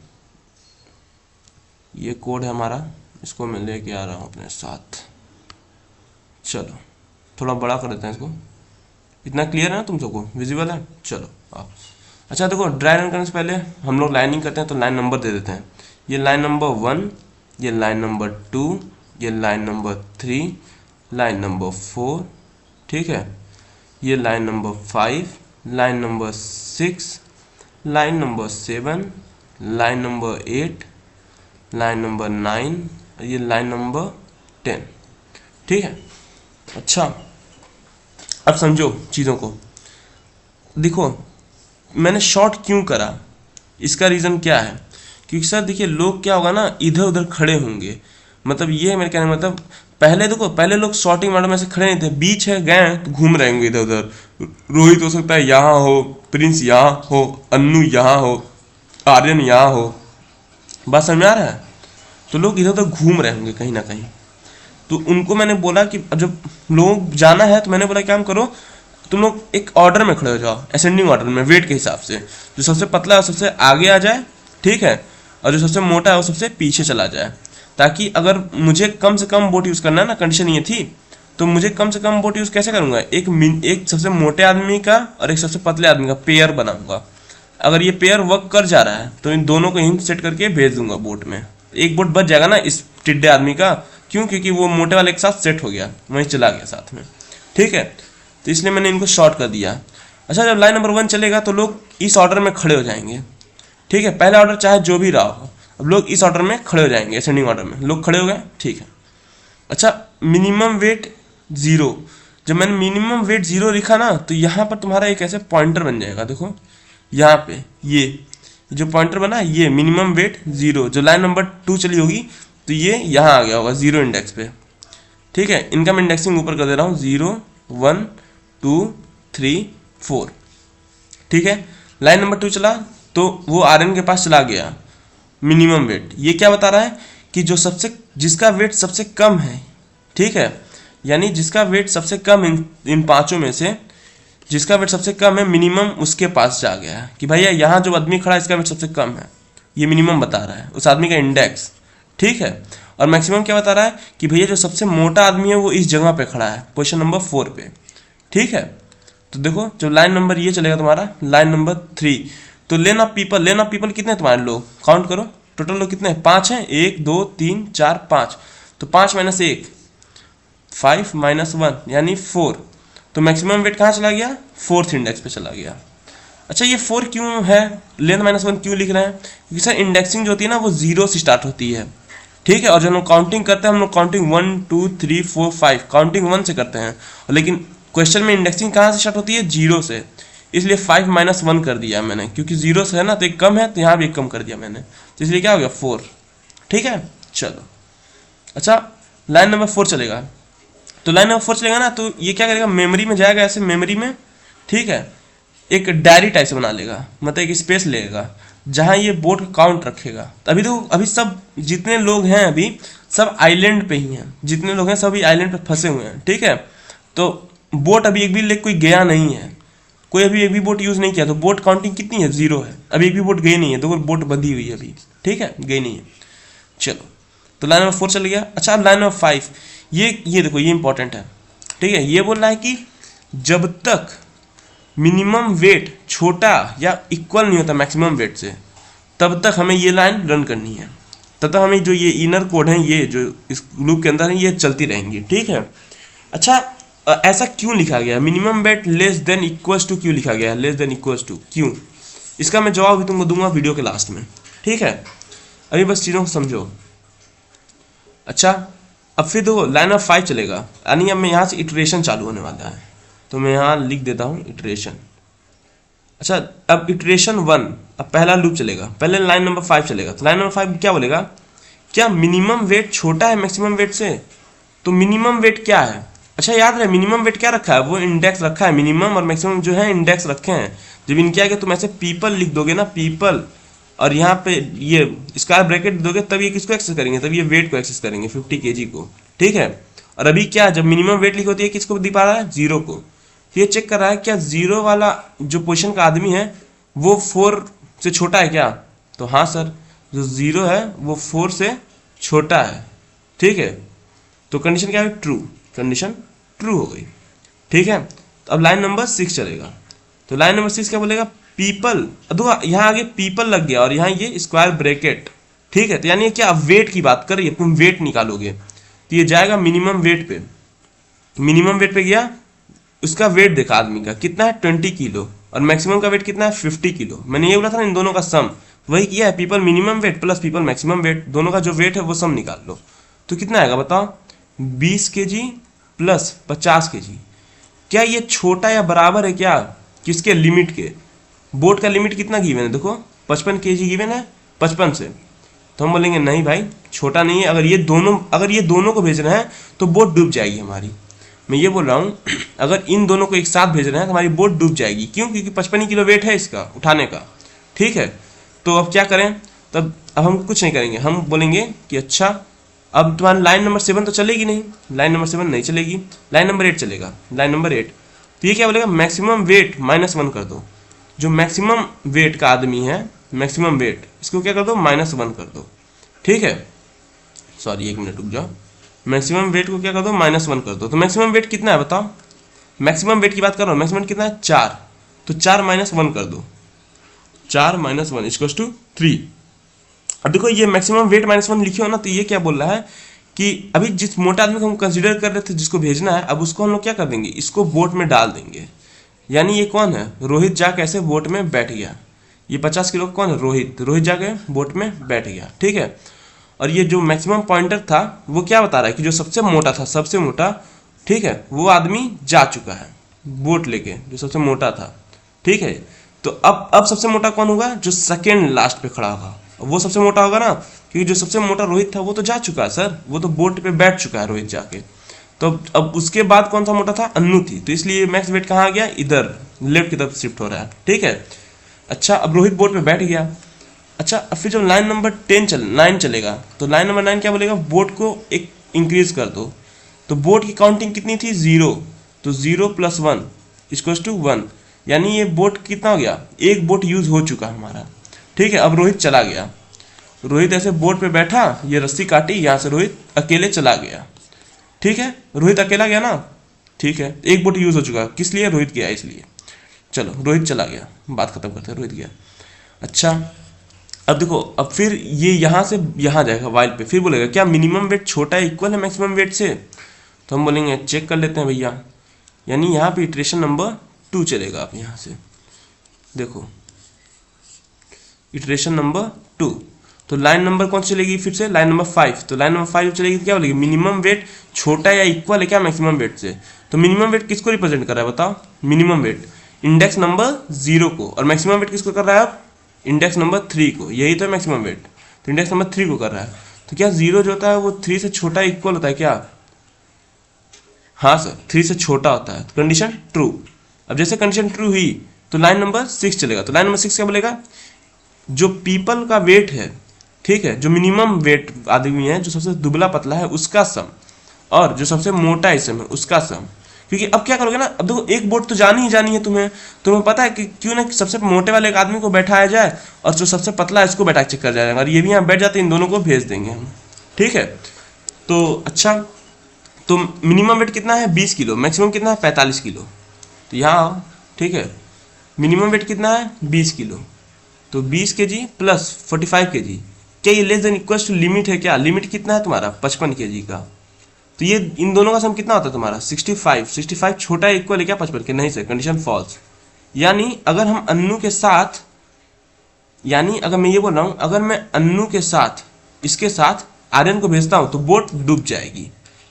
ये कोड है हमारा, इसको मैं लेके आ रहा हूँ अपने साथ। चलो थोड़ा बड़ा कर देते हैं इसको, इतना क्लियर है ना तुम सबको, विजिबल है? चलो आप, अच्छा देखो, ड्राई रन करने से पहले हम लोग लाइनिंग करते हैं तो लाइन नंबर दे देते हैं। ये लाइन नंबर 1, ये लाइन नंबर 2, ये लाइन नंबर 3, लाइन नंबर 4, ठीक है, ये line number 5, line number 6, line number 7, line number 8, line number 9, ये लाइन नंबर 10, ठीक है। अच्छा अब समझो चीज़ों को, देखो मैंने शॉर्ट क्यों करा, इसका रीज़न क्या है, क्योंकि सर देखिए लोग क्या होगा ना, इधर उधर खड़े होंगे, मतलब ये है मेरे कहने मतलब, पहले देखो पहले लोग शॉर्टिंग मॉडल में से खड़े नहीं थे, बीच है गए तो घूम रहे होंगे इधर उधर, रोहित हो सकता है यहाँ हो, प्रिंस यहाँ हो, अन्नू यहाँ हो, आर्यन यहाँ हो, बात समझ में आ रहा है? तो लोग इधर उधर घूम रहे होंगे कहीं ना कहीं, तो उनको मैंने बोला कि जब लोग जाना है तो मैंने बोला काम करो, तुम लोग एक ऑर्डर में खड़े हो जाओ, असेंडिंग ऑर्डर में, वेट के हिसाब से, जो सबसे पतला है वो सबसे आगे आ जाए, ठीक है, और जो सबसे मोटा है वो सबसे पीछे चला जाए, ताकि अगर मुझे कम से कम बोट यूज़ करना है ना, कंडीशन ये थी, तो मुझे कम से कम बोट यूज़ कैसे करूँगा, एक सबसे मोटे आदमी का और एक सबसे पतले आदमी का पेयर बनाऊंगा। अगर ये पेयर वर्क कर जा रहा है तो इन दोनों को हिंट सेट करके भेज दूंगा बोट में, एक बोट बच जाएगा ना इस टिड्डे आदमी का, क्यों, क्योंकि वो मोटे वाले के साथ सेट हो गया, वहीं चला गया साथ में, ठीक है, तो इसलिए मैंने इनको शॉर्ट कर दिया। अच्छा जब लाइन नंबर 1 चलेगा तो लोग इस ऑर्डर में खड़े हो जाएंगे, ठीक है, पहला ऑर्डर चाहे जो भी रहा हो, अब लोग इस ऑर्डर में खड़े हो जाएंगे, असेंडिंग ऑर्डर में लोग खड़े हो गए, ठीक है। अच्छा मिनिमम वेट 0, जब मैंने मिनिमम वेट 0 लिखा ना, तो यहाँ पर तुम्हारा एक ऐसे पॉइंटर बन जाएगा, देखो यहाँ पे ये जो पॉइंटर बना है, ये मिनिमम वेट 0, जो लाइन नंबर 2 चली होगी तो ये यहाँ आ गया होगा 0 इंडेक्स पे, ठीक है। इनका मैं इंडेक्सिंग ऊपर कर दे रहा हूँ, 0 1 2 3 4, ठीक है। लाइन नंबर 2 चला तो वो आर्यन के पास चला गया, मिनिमम वेट, ये क्या बता रहा है कि जो जिसका वेट सबसे कम है, ठीक है, यानी जिसका वेट सबसे कम इन पांचों में से जिसका वेट सबसे कम है, मिनिमम उसके पास जा गया है कि भैया यहाँ जो आदमी खड़ा है इसका वेट सबसे कम है, ये मिनिमम बता रहा है उस आदमी का इंडेक्स, ठीक है। और मैक्सिमम क्या बता रहा है कि भैया जो सबसे मोटा आदमी है वो इस जगह पे खड़ा है, पोजीशन नंबर 4 पे, ठीक है। तो देखो जब लाइन नंबर ये चलेगा तुम्हारा, लाइन नंबर 3, तो लेन ऑफ पीपल कितने हैं तुम्हारे लोग, काउंट करो, टोटल लोग कितने हैं, 5 हैं, 1 2 3 4 5, तो 5 - 1 5 - 1 यानी 4, तो मैक्सिमम वेट कहाँ चला गया, 4th इंडेक्स पे चला गया। अच्छा ये 4 क्यों है, लेंथ -1 क्यों लिख रहे हैं, क्योंकि सर इंडेक्सिंग जो होती है ना वो 0 से स्टार्ट होती है, ठीक है, और जब हम लोग काउंटिंग करते हैं हम लोग काउंटिंग 1 2 3 4 5 काउंटिंग 1 से करते हैं, लेकिन क्वेश्चन में इंडेक्सिंग कहाँ से स्टार्ट होती है, 0 से, इसलिए 5 - 1 कर दिया मैंने, क्योंकि 0 से है ना तो एक कम है, तो यहाँ भी एक कम कर दिया मैंने, तो इसलिए क्या हो गया 4, ठीक है। चलो अच्छा लाइन नंबर 4 चलेगा, तो लाइन नंबर 4 चलेगा ना तो ये क्या करेगा, मेमोरी में जाएगा, ऐसे मेमोरी में, ठीक है, एक डायरी टाइप से बना लेगा, मतलब एक स्पेस लेगा जहाँ ये बोट का काउंट रखेगा। तो अभी तो अभी सब जितने लोग हैं अभी सब आइलैंड पे ही हैं, जितने लोग हैं सभी आइलैंड पे फंसे हुए हैं, ठीक है। तो बोट अभी एक भी लेक कोई गया नहीं है, कोई अभी एक भी बोट यूज़ नहीं किया, तो बोट काउंटिंग कितनी है, 0 है, अभी एक भी बोट गई नहीं है, तो बोट बंधी हुई है अभी, ठीक है, गई नहीं है। चलो तो लाइन नंबर 4 चल गया। अच्छा अब लाइन नंबर 5, ये देखो ये इंपॉर्टेंट है, ठीक है, ये बोल रहा है कि जब तक मिनिमम वेट छोटा या इक्वल नहीं होता मैक्सिमम वेट से, तब तक हमें ये लाइन रन करनी है, तब तक हमें जो ये इनर कोड है, ये जो इस लूप के अंदर है, ये चलती रहेंगी, ठीक है। अच्छा ऐसा क्यों लिखा गया, minimum weight less than equals to क्यों लिखा गया है, लेस देन इक्वल्स टू क्यों, इसका मैं जवाब भी तुमको दूंगा वीडियो के लास्ट में, ठीक है, अभी बस चीज़ों को समझो। अच्छा अब फिर देखो लाइन ऑफ 5 चलेगा, यानी अब मैं यहाँ से इटरेशन चालू होने वाला है, तो मैं यहाँ लिख देता हूँ इटरेशन। अच्छा अब इटरेशन 1, अब पहला लूप चलेगा, पहले लाइन नंबर 5 चलेगा, तो लाइन नंबर 5 क्या बोलेगा, क्या मिनिमम वेट छोटा है मैक्सिमम वेट से, तो मिनिमम वेट क्या है, अच्छा याद रहे मिनिमम वेट क्या रखा है, वो इंडेक्स रखा है, मिनिमम और मैक्सिमम जो है इंडेक्स रखे हैं। जब इनके आगे तुम ऐसे पीपल लिख दोगे ना, पीपल, और यहाँ पे ये स्क्वायर ब्रैकेट दोगे, तब ये किसको एक्सेस करेंगे, तब ये वेट को एक्सेस करेंगे, 50 kg को, ठीक है। और अभी क्या, जब मिनिमम वेट लिखी होती है किसको दिखा रहा है, 0 को। ये चेक कर रहा है क्या 0 वाला जो पोजीशन का आदमी है वो 4 से छोटा है क्या, तो हाँ सर, जो 0 है वो 4 से छोटा है। ठीक है, तो कंडीशन क्या है, ट्रू, कंडीशन ट्रू हो गई। ठीक है, तो अब लाइन नंबर 6 चलेगा। तो लाइन नंबर 6 क्या बोलेगा, पीपल, यहाँ आगे पीपल लग गया और यहाँ ये स्क्वायर ब्रैकेट। ठीक है, तो यानी क्या, वेट की बात कर रही है, तुम वेट निकालोगे तो ये जाएगा मिनिमम वेट पे। मिनिमम वेट पे गया, उसका वेट देखा आदमी का कितना है 20 किलो, और मैक्सिमम का वेट कितना है 50 किलो। मैंने ये बोला था ना, इन दोनों का सम वही किया है, people minimum weight plus people maximum weight, दोनों का जो वेट है वो सम निकाल लो। तो कितना आएगा बताओ, 20 kg प्लस 50 kg। क्या ये छोटा या बराबर है क्या किसके, लिमिट के। बोट का लिमिट कितना गिवन है, देखो 55 kg गिवन है 55 से, तो हम बोलेंगे नहीं भाई छोटा नहीं है। अगर ये दोनों को भेजना है तो बोट डूब जाएगी हमारी। मैं ये बोल रहा हूँ अगर इन दोनों को एक साथ भेज रहे हैं तो हमारी बोट डूब जाएगी। क्यों, क्योंकि 55 किलो वेट है इसका उठाने का। ठीक है, तो अब क्या करें, तब अब हम कुछ नहीं करेंगे, हम बोलेंगे कि अच्छा अब तुम्हारी लाइन नंबर 7 तो चलेगी नहीं, लाइन नंबर 7 नहीं चलेगी, लाइन नंबर 8 चलेगा। लाइन नंबर 8, तो ये क्या बोलेगा, मैक्सिमम वेट -1 कर दो। जो मैक्सिमम वेट का आदमी है, मैक्सिमम वेट, इसको क्या कर दो, -1 कर दो। ठीक है, सॉरी 1 मिनट रुक जाओ, मैक्सिमम वेट को क्या कर दो, -1 कर दो। तो मैक्सिमम वेट कितना है बताओ, मैक्सिमम वेट की बात कर रहा हूँ, मैक्सिमम वेट कितना है 4, तो 4 -1 कर दो, 4 -1 इक्वल्स टू 3। अब देखो ये मैक्सिमम वेट -1 लिखे हो ना, तो ये क्या बोल रहा है कि अभी जिस मोटा आदमी को हम कंसीडर कर रहे थे जिसको भेजना है, अब उसको हम लोग क्या कर देंगे, इसको बोट में डाल देंगे। यानी ये कौन है, रोहित जाके ऐसे बोट में बैठ गया। ये 50 किलो कौन है, रोहित, रोहित जाके बोट में बैठ गया। ठीक है, और ये जो मैक्सिमम पॉइंटर था वो क्या बता रहा है कि जो सबसे मोटा था, सबसे मोटा, ठीक है, वो आदमी जा चुका है बोट लेके, जो सबसे मोटा था। ठीक है, तो अब सबसे मोटा कौन होगा, जो सेकेंड लास्ट पे खड़ा होगा, वो सबसे मोटा होगा ना, क्योंकि जो सबसे मोटा रोहित था वो तो जा चुका है सर, वो तो बोट पे बैठ चुका है रोहित जाके। तो अब उसके बाद कौन सा मोटा था, अन्नू थी, तो इसलिए मैक्स वेट कहाँ आ गया, इधर लेफ्ट की तरफ शिफ्ट हो रहा है। ठीक है, अच्छा अब रोहित बोट पे बैठ गया। अच्छा अब फिर जब लाइन नंबर 9 चलेगा, तो लाइन नंबर 9 क्या बोलेगा, बोट को एक इंक्रीज कर दो। तो बोट की काउंटिंग कितनी थी, 0, तो 0 + 1 इक्वल्स टू 1, यानी ये बोट कितना हो गया, एक बोट यूज हो चुका हमारा। ठीक है, अब रोहित चला गया, रोहित ऐसे बोट पे बैठा, ये रस्सी काटी, यहाँ से रोहित अकेले चला गया। ठीक है, रोहित अकेला गया ना, ठीक है, एक बोट यूज हो चुका, किस लिए, रोहित गया इसलिए। चलो रोहित चला गया, बात खत्म करते हैं, रोहित गया। अच्छा अब देखो, अब फिर ये यहाँ से यहाँ जाएगा वाइल पे, फिर बोलेगा क्या मिनिमम वेट छोटा है इक्वल है मैक्सिमम वेट से, तो हम बोलेंगे चेक कर लेते हैं भैया। यानी यहाँ पे इटरेशन नंबर 2 चलेगा। आप यहाँ से देखो इटरेशन नंबर 2, तो लाइन नंबर कौन सी चलेगी, फिर से लाइन नंबर 5। तो लाइन नंबर 5 चलेगी तो क्या बोलेगी, मिनिमम वेट छोटा या इक्वल है क्या मैक्सिमम वेट से। तो मिनिमम वेट किसको रिप्रेजेंट कर रहा है बताओ, मिनिमम वेट इंडेक्स नंबर 0 को, और मैक्सिमम वेट किसको कर रहा है आप, इंडेक्स नंबर 3 को, यही तो है मैक्सिमम वेट, तो इंडेक्स नंबर 3 को कर रहा है। तो क्या 0 जो होता है वो 3 से छोटा इक्वल होता है क्या, हाँ सर 3 से छोटा होता है, तो कंडीशन ट्रू। अब जैसे कंडीशन ट्रू हुई तो लाइन नंबर 6 चलेगा। तो लाइन नंबर 6 क्या बोलेगा, जो पीपल का वेट है, ठीक है, जो मिनिमम वेट आदमी है, जो सबसे दुबला पतला है उसका सम, और जो सबसे मोटा इसम है उसका सम। क्योंकि अब क्या करोगे ना, अब देखो एक बोट तो जानी है तुम्हें पता है कि क्यों ना सबसे मोटे वाले एक आदमी को बैठाया जाए और जो सबसे पतला है इसको बैठा चेक कर जाएगा, और ये भी यहाँ बैठ जाते हैं, इन दोनों को भेज देंगे हम। ठीक है, तो अच्छा तो मिनिमम वेट कितना है 20 किलो, मैक्सिमम कितना है 45 किलो। तो यहाँ ठीक है, मिनिमम वेट कितना है 20 किलो, तो 20 kg प्लस 45 kg, क्या ये less than equal to limit है क्या, लिमिट कितना है तुम्हारा 55 kg का। तो ये इन दोनों का सम कितना होता है तुम्हारा 65 छोटा है इक्वल है क्या 55 के, नहीं सर कंडीशन फॉल्स। यानी अगर हम अन्नू के साथ, यानी अगर मैं ये बोल रहा हूँ अगर मैं अन्नू के साथ इसके साथ आर्यन को भेजता हूँ तो बोट डूब जाएगी,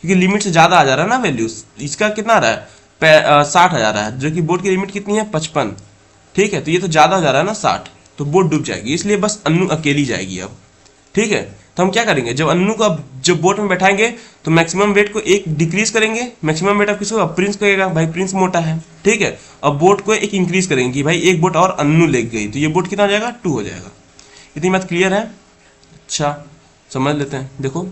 क्योंकि लिमिट से ज़्यादा आ जा रहा है ना वैल्यू, इसका कितना आ रहा है 60 आ जा रहा है, जो कि बोट की लिमिट कितनी है 55। ठीक है, तो ये तो ज़्यादा हो जा रहा है ना 60, तो बोट डूब जाएगी, इसलिए बस अन्नू अकेली जाएगी अब। ठीक है, तो हम क्या करेंगे, जब अन्नू को अब जब बोट में बैठाएंगे तो मैक्सिमम वेट को एक डिक्रीज करेंगे, मैक्सिमम वेट अब किसको, अब प्रिंस करेगा, भाई प्रिंस मोटा है। ठीक है, अब बोट को एक इंक्रीज करेंगे कि भाई एक बोट और अन्नू ले गई, तो ये बोट कितना हो जाएगा 2 हो जाएगा। इतनी बात क्लियर है, अच्छा समझ लेते हैं। देखो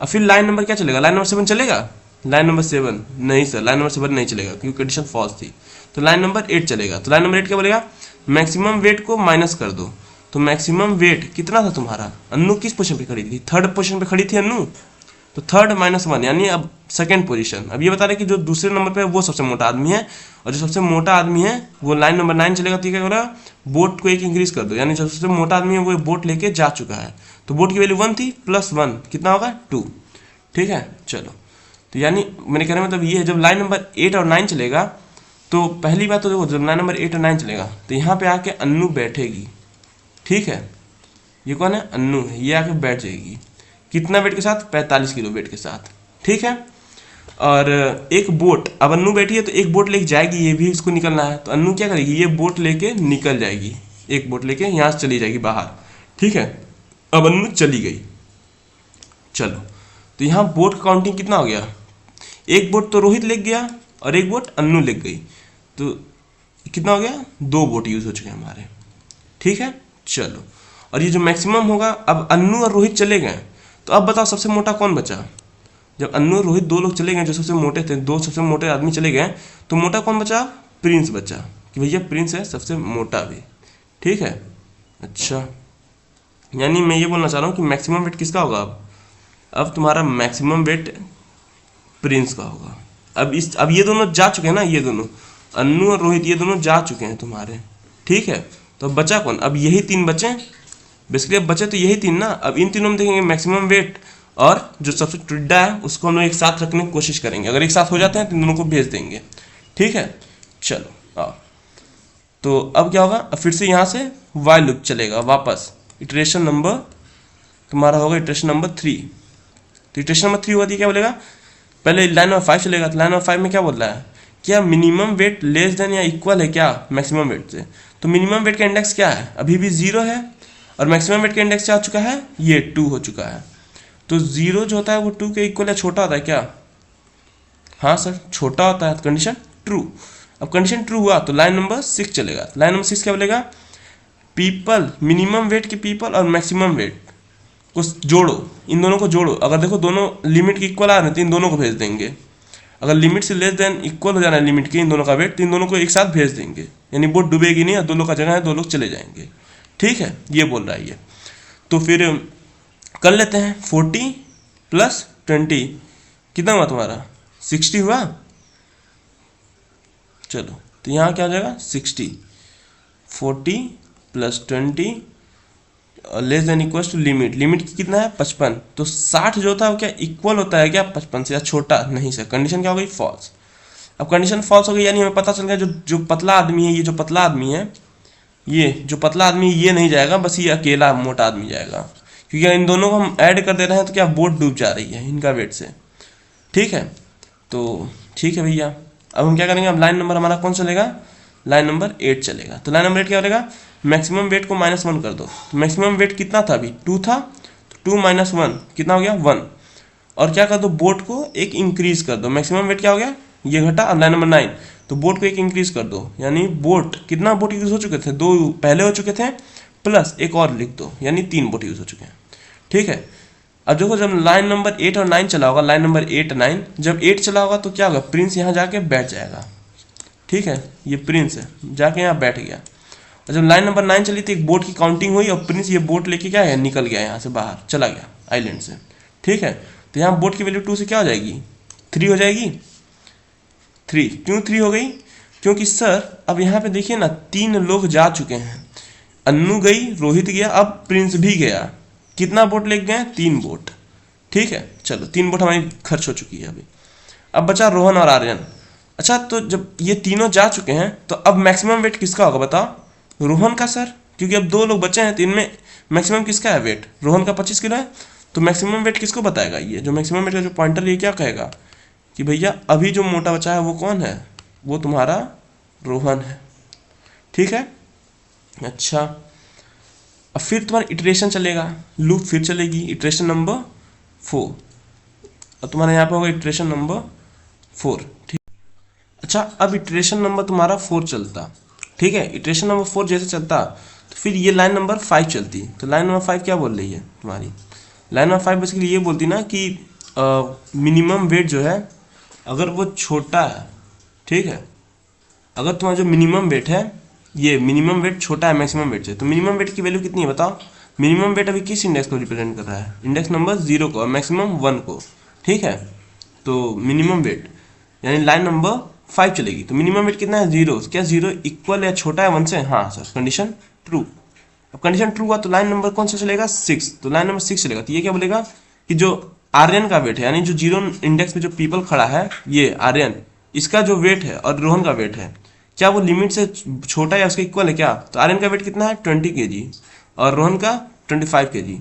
अब फिर लाइन नंबर क्या चलेगा, लाइन नंबर 7 चलेगा, लाइन नंबर 7 नहीं सर, लाइन नंबर 7 नहीं चलेगा क्योंकि कंडीशन फॉल्स थी। तो लाइन नंबर 8 चलेगा। तो लाइन नंबर 8 क्या बोलेगा, मैक्सिमम वेट को माइनस कर दो। तो मैक्सिमम वेट कितना था तुम्हारा, अन्नू किस पोजीशन पे खड़ी थी, थर्ड पोजीशन पे खड़ी थी अन्नू, तो थर्ड -1 यानी अब सेकंड पोजीशन। अब ये बता रहे कि जो दूसरे नंबर पे है वो सबसे मोटा आदमी है, और जो सबसे मोटा आदमी है वो लाइन नंबर 9 चलेगा। तो क्या बोला, बोट को एक इंक्रीज कर दो, यानी जो सबसे मोटा आदमी है वो बोट लेके जा चुका है। तो बोट की वैल्यू 1 थी, +1 कितना होगा 2। ठीक है चलो, तो यानी मैंने कहने मतलब ये है, जब लाइन नंबर 8 और 9 चलेगा तो पहली बात तो देखो, जब लाइन नंबर 8 और 9 चलेगा तो यहाँ पे आके अन्नू बैठेगी। ठीक है, ये कौन है, अन्नू है, ये आके बैठ जाएगी। कितना वेट के साथ, 45 किलो वेट के साथ। ठीक है, और एक बोट, अब अन्नू बैठी है तो एक बोट लेके जाएगी, ये भी इसको निकलना है। तो अन्नू क्या करेगी, ये बोट लेके निकल जाएगी, एक बोट लेके यहाँ से चली जाएगी बाहर। ठीक है, अब अन्नू चली गई। चलो, तो यहाँ बोट का काउंटिंग कितना हो गया, एक बोट तो रोहित लेके गया और एक बोट अन्नू लेके गई, तो कितना हो गया, 2 बोट यूज हो चुके हैं हमारे। ठीक है चलो, और ये जो मैक्सिमम होगा, अब अन्नू और रोहित चले गए, तो अब बताओ सबसे मोटा कौन बचा। जब अन्नू और रोहित 2 लोग चले गए, जो सबसे मोटे थे, 2 सबसे मोटे आदमी चले गए, तो मोटा कौन बचा, प्रिंस बचा, कि भैया प्रिंस है सबसे मोटा भी। ठीक है, अच्छा, यानी मैं ये बोलना चाह रहा हूँ कि मैक्सिमम वेट किसका होगा, अब तुम्हारा मैक्सिमम वेट प्रिंस का होगा। अब ये दोनों जा चुके हैं ना, ये दोनों अन्नू और रोहित ये दोनों जा चुके हैं तुम्हारे। ठीक है, तो अब बचा कौन, अब यही 3 बचे बेसिकली, अब बचे तो यही 3 ना। अब इन तीनों में देखेंगे मैक्सिमम वेट और जो सबसे टिड्डा है उसको हम लोग एक साथ रखने की कोशिश करेंगे। अगर एक साथ हो जाते हैं तो इन दोनों को भेज देंगे। ठीक है चलो, आओ, तो अब क्या होगा, अब फिर से यहाँ से वाइल लूप चलेगा वापस। इटरेशन नंबर तुम्हारा होगा इटरेशन नंबर 3। तो इटरेशन नंबर 3 हुआ थी, क्या बोलेगा, पहले लाइन नंबर 5 चलेगा। तो लाइन नंबर 5 में क्या बोल रहा है, क्या मिनिमम वेट लेस देन या इक्वल है क्या मैक्सिमम वेट से। तो मिनिमम वेट का इंडेक्स क्या है, अभी भी 0 है, और मैक्सिमम वेट का इंडेक्स क्या हो चुका है, ये 2 हो चुका है। तो 0 जो होता है वो 2 के इक्वल या छोटा होता है क्या, हाँ सर छोटा होता है, तो कंडीशन ट्रू। अब कंडीशन ट्रू हुआ तो लाइन नंबर 6 चलेगा। लाइन नंबर 6 क्या बोलेगा, पीपल, मिनिमम वेट के पीपल और मैक्सिमम वेट को जोड़ो, इन दोनों को जोड़ो। अगर देखो दोनों लिमिट के इक्वल आ रहे हैं तो इन दोनों को भेज देंगे। अगर लिमिट से लेस देन इक्वल हो जाना है लिमिट के इन दोनों का वेट, तो इन दोनों को एक साथ भेज देंगे, यानी बोट डूबेगी नहीं और 2 लोग का जगह है, 2 लोग चले जाएंगे। ठीक है, ये बोल रहा है ये। तो फिर कर लेते हैं, 40 + 20 कितना हुआ तुम्हारा, 60 हुआ। चलो, तो यहाँ क्या हो जाएगा 60, 40 + 20 less than equal to limit, limit कितना है 55। तो 60 जो था वो क्या इक्वल होता है क्या 55 से, या छोटा, नहीं सर, कंडीशन क्या हो गई फॉल्स। अब कंडीशन फॉल्स हो गई, यानी हमें पता चल गया जो पतला आदमी है, ये जो पतला आदमी है, ये जो पतला आदमी ये नहीं जाएगा, बस ये अकेला मोटा आदमी जाएगा, क्योंकि इन दोनों को हम ऐड कर दे रहे हैं तो क्या बोट डूब जा रही है इनका वेट से। ठीक है, तो ठीक है भैया, अब हम क्या करेंगे, अब लाइन नंबर हमारा कौन चलेगा, लाइन नंबर 8 चलेगा। तो लाइन नंबर 8 क्या बोलेगा, मैक्सिमम वेट को -1 कर दो। तो मैक्सिमम वेट कितना था, अभी 2 था, तो 2 - 1 कितना हो गया 1, और क्या कर दो, बोट को एक इंक्रीज कर दो। मैक्सिमम वेट क्या हो गया, ये घटा। अब लाइन नंबर 9, तो बोट को एक इंक्रीज कर दो, यानी बोट कितना बोट यूज हो चुके थे, 2 पहले हो चुके थे, प्लस एक और लिख दो, यानी 3 बोट यूज हो चुके हैं। ठीक है, अब देखो जब लाइन नंबर 8 और 9 चला होगा, लाइन नंबर 8 9 जब 8 चला होगा तो क्या होगा, प्रिंस यहाँ जाके बैठ जाएगा। ठीक है, ये प्रिंस है, जाके यहाँ बैठ गया। और जब लाइन नंबर 9 चली तो एक बोट की काउंटिंग हुई और प्रिंस ये बोट लेके क्या है, निकल गया यहाँ से बाहर, चला गया आइलैंड से। ठीक है, तो यहाँ बोट की वैल्यू 2 से क्या हो जाएगी, 3 हो जाएगी। 3 क्यों 3 हो गई, क्योंकि सर अब यहाँ पे देखिए ना 3 लोग जा चुके हैं, अन्नू गई, रोहित गया, अब प्रिंस भी गया। कितना बोट लेके गए, 3 बोट। ठीक है, चलो 3 बोट हमारी खर्च हो चुकी है अभी। अब बचा रोहन और आर्यन। अच्छा, तो जब ये तीनों जा चुके हैं तो अब मैक्सिमम वेट किसका होगा बताओ, रोहन का सर, क्योंकि अब 2 लोग बचे हैं तो इनमें मैक्सिमम किसका है वेट, रोहन का 25 किलो है। तो मैक्सिमम वेट किसको बताएगा, ये जो मैक्सिमम वेट का जो पॉइंटर ये क्या कहेगा कि भैया अभी जो मोटा बचा है वो कौन है, वो तुम्हारा रोहन है। ठीक है, अच्छा, अब फिर तुम्हारा इटरेशन चलेगा, लूप फिर चलेगी, इटरेशन नंबर 4, और तुम्हारे यहाँ पे होगा इटरेशन नंबर 4। ठीक, अच्छा, अब इटरेशन नंबर तुम्हारा 4 चलता। ठीक है, इटरेशन नंबर 4 जैसे चलता तो फिर ये लाइन नंबर 5 चलती। तो लाइन नंबर 5 क्या बोल रही है तुम्हारी, लाइन नंबर 5 बेसिकली ये बोलती ना कि मिनिमम वेट जो है अगर वो छोटा है, ठीक है, अगर तुम्हारा जो मिनिमम वेट है ये मिनिमम वेट छोटा है मैक्सिमम वेट से, तो मिनिमम वेट की वैल्यू कितनी है बताओ। मिनिमम वेट अभी किस इंडेक्स को रिप्रेजेंट कर रहा है, इंडेक्स नंबर 0 को और मैक्सिमम 1 को, ठीक है। तो मिनिमम वेट यानी लाइन नंबर 5 चलेगी, तो मिनिमम वेट कितना है 0, क्या 0 इक्वल या छोटा है 1 से, हाँ सर, कंडीशन ट्रू। अब कंडीशन ट्रू हुआ तो लाइन नंबर कौन सा चलेगा 6, तो लाइन नंबर 6 चलेगा। तो ये क्या बोलेगा कि जो आर्यन का वेट है यानी जो 0 इंडेक्स पे जो पीपल खड़ा है ये आर्यन, इसका जो वेट है और रोहन का वेट है क्या वो लिमिट से छोटा या उसके इक्वल है क्या। तो आर्यन का वेट कितना है 20 kg और रोहन का 25 kg।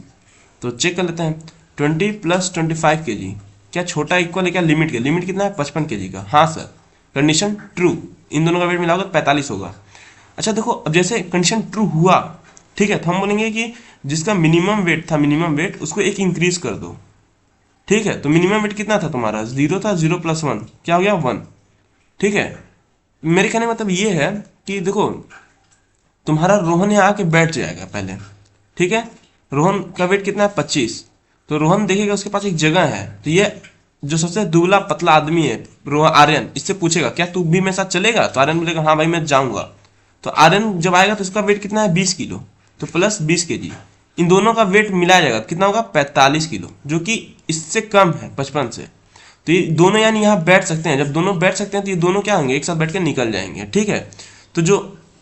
तो चेक कर लेते हैं 20 + 25 kg क्या छोटा इक्वल है क्या लिमिट के, लिमिट कितना है 55 kg का, हाँ सर, कंडीशन ट्रू। इन दोनों का वेट मिला होगा तो 45 होगा। अच्छा देखो अब जैसे कंडीशन ट्रू हुआ, ठीक है, तो हम बोलेंगे कि जिसका मिनिमम वेट था, मिनिमम वेट उसको एक इंक्रीज कर दो, ठीक है। तो मिनिमम वेट कितना था तुम्हारा 0 था, 0 + 1 क्या हो गया 1, ठीक है। मेरे कहने का मतलब ये है कि देखो तुम्हारा रोहन यहाँ आके बैठ जाएगा पहले, ठीक है। रोहन का वेट कितना है 25, तो रोहन देखेगा उसके पास एक जगह है, तो ये जो सबसे दुबला पतला आदमी है रोहन आर्यन, इससे पूछेगा क्या तू भी मेरे साथ चलेगा, तो आर्यन बोलेगा हाँ भाई मैं जाऊंगा। तो आर्यन जब आएगा तो इसका वेट कितना है 20 किलो, तो प्लस 20 kg, इन दोनों का वेट मिलाया जाएगा कितना होगा 45 किलो, जो कि इससे कम है 55 से। तो ये दोनों यानी यहाँ बैठ सकते हैं, जब दोनों बैठ सकते हैं तो ये दोनों क्या होंगे एक साथ बैठ के निकल जाएंगे, ठीक है। तो जो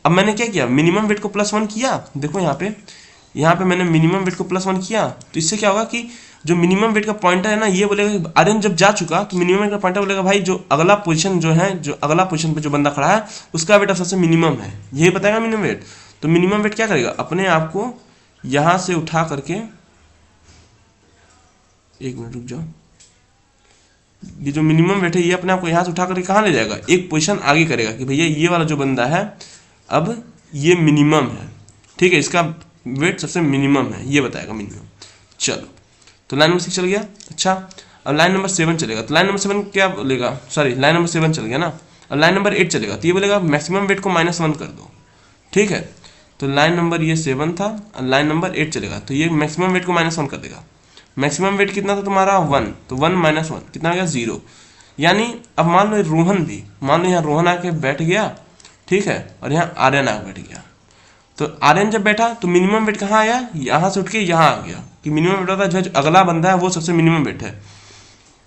अब मैंने क्या किया मिनिमम वेट को +1 किया, देखो यहाँ पे मैंने मिनिमम वेट को +1 किया, तो इससे क्या होगा कि जो मिनिमम वेट का पॉइंटर है ना ये बोलेगा आर्यन जब जा चुका तो मिनिमम वेट का पॉइंटर बोलेगा भाई जो अगला पोजीशन जो है, जो अगला पोजीशन पे जो बंदा खड़ा है उसका वेट अब सबसे मिनिमम है, यही बताएगा मिनिमम वेट। तो मिनिमम वेट क्या करेगा अपने आप को यहां से उठा करके, एक मिनट रुक जाओ, ये जो मिनिमम वेट है ये अपने आप को यहां से उठा करके कहाँ ले जाएगा एक पोजीशन आगे करेगा कि भैया ये वाला जो बंदा है अब ये मिनिमम है, ठीक है, इसका वेट सबसे मिनिमम है, ये बताएगा मिनिमम। चलो तो लाइन नंबर 6 चल गया। अच्छा अब लाइन नंबर 7 चलेगा, तो लाइन नंबर 7 क्या बोलेगा, सॉरी लाइन नंबर 7 चल गया ना। अब लाइन नंबर 8 चलेगा, तो ये बोलेगा मैक्सिमम वेट को -1 कर दो, ठीक है। तो लाइन नंबर ये 7 था, लाइन नंबर 8 चलेगा, तो ये मैक्सिमम वेट को -1 कर देगा। मैक्सिमम वेट कितना था तुम्हारा 1, तो 1 - 1 कितना हो गया 0। यानी अब मान लो रोहन भी, मान लो यहाँ रोहन आके बैठ गया, ठीक है, और यहाँ आर्यन आके बैठ गया। तो आर्यन जब बैठा तो मिनिमम वेट कहाँ आया, यहाँ से उठ के यहाँ आ गया कि मिनिमम वेट होता है जो अगला बंदा है वो सबसे मिनिमम वेट है।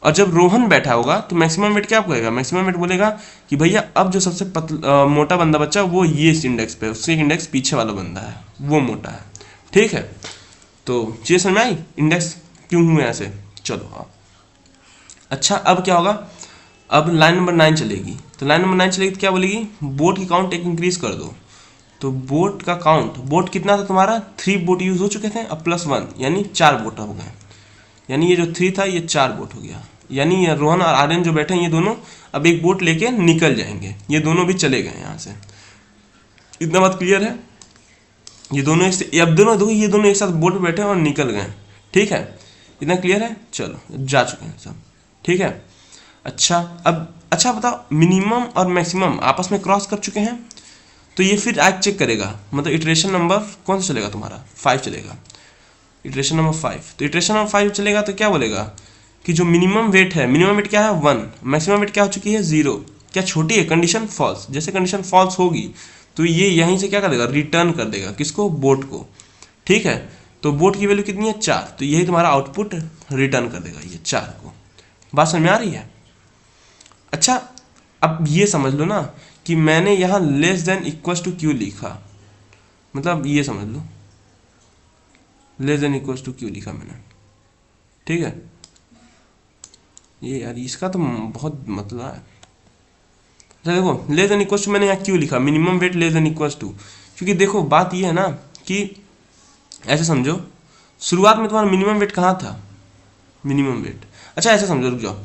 और जब रोहन बैठा होगा तो मैक्सिमम वेट क्या कहेगा, मैक्सिमम वेट बोलेगा कि भैया अब जो सबसे मोटा बंदा बच्चा वो ये इस इंडेक्स पे, उससे इंडेक्स पीछे वाला बंदा है वो मोटा है, ठीक है। तो चीज़ समझ में आई इंडेक्स क्यों हुए ऐसे। चलो हाँ अच्छा अब क्या होगा, अब लाइन नंबर 9 चलेगी, तो लाइन नंबर 9 चलेगी तो क्या बोलेगी बोट की काउंट एक इंक्रीज कर दो। तो बोट का काउंट, बोट कितना था तुम्हारा 3 बोट यूज हो चुके थे, अब +1 यानी 4 बोट हो गए, यानी ये जो 3 था ये 4 बोट हो गया। यानी ये रोहन और आर्यन जो बैठे हैं ये दोनों अब एक बोट लेके निकल जाएंगे, ये दोनों भी चले गए यहाँ से। इतना बात क्लियर है, ये दोनों अब दोनों देखो ये दोनों एक साथ बोट पे बैठे और निकल गए, ठीक है, इतना क्लियर है। चलो जा चुके हैं सब, ठीक है। अच्छा अब अच्छा बताओ मिनिमम और मैक्सिमम आपस में क्रॉस कर चुके हैं, तो ये फिर आज चेक करेगा, मतलब इटरेशन नंबर कौन सा चलेगा तुम्हारा 5 चलेगा, इटरेशन नंबर 5। तो इटरेशन नंबर 5 चलेगा तो क्या बोलेगा कि जो मिनिमम वेट है, मिनिमम वेट क्या है 1, मैक्सिमम वेट क्या हो चुकी है 0, क्या छोटी है, कंडीशन फॉल्स। जैसे कंडीशन फॉल्स होगी तो ये यहीं से क्या कर देगा रिटर्न कर देगा किसको, बोट को, ठीक है। तो बोट की वैल्यू कितनी है 4, तो यही तुम्हारा आउटपुट रिटर्न कर देगा ये 4 को। बात समझ में आ रही है। अच्छा अब ये समझ लो ना कि मैंने यहाँ लेस देन इक्वल्स टू क्यों लिखा, मतलब ये समझ लो लेस देन इक्वल्स टू क्यों लिखा मैंने, ठीक है। ये यार इसका तो बहुत मतलब है। अच्छा देखो लेस देन इक्वल्स टू मैंने यहाँ क्यों लिखा, minimum weight less than equals to, क्योंकि देखो बात ये है ना कि ऐसे समझो शुरुआत में तुम्हारा मिनिमम वेट कहाँ था, मिनिमम वेट, अच्छा ऐसे समझो रुक जाओ,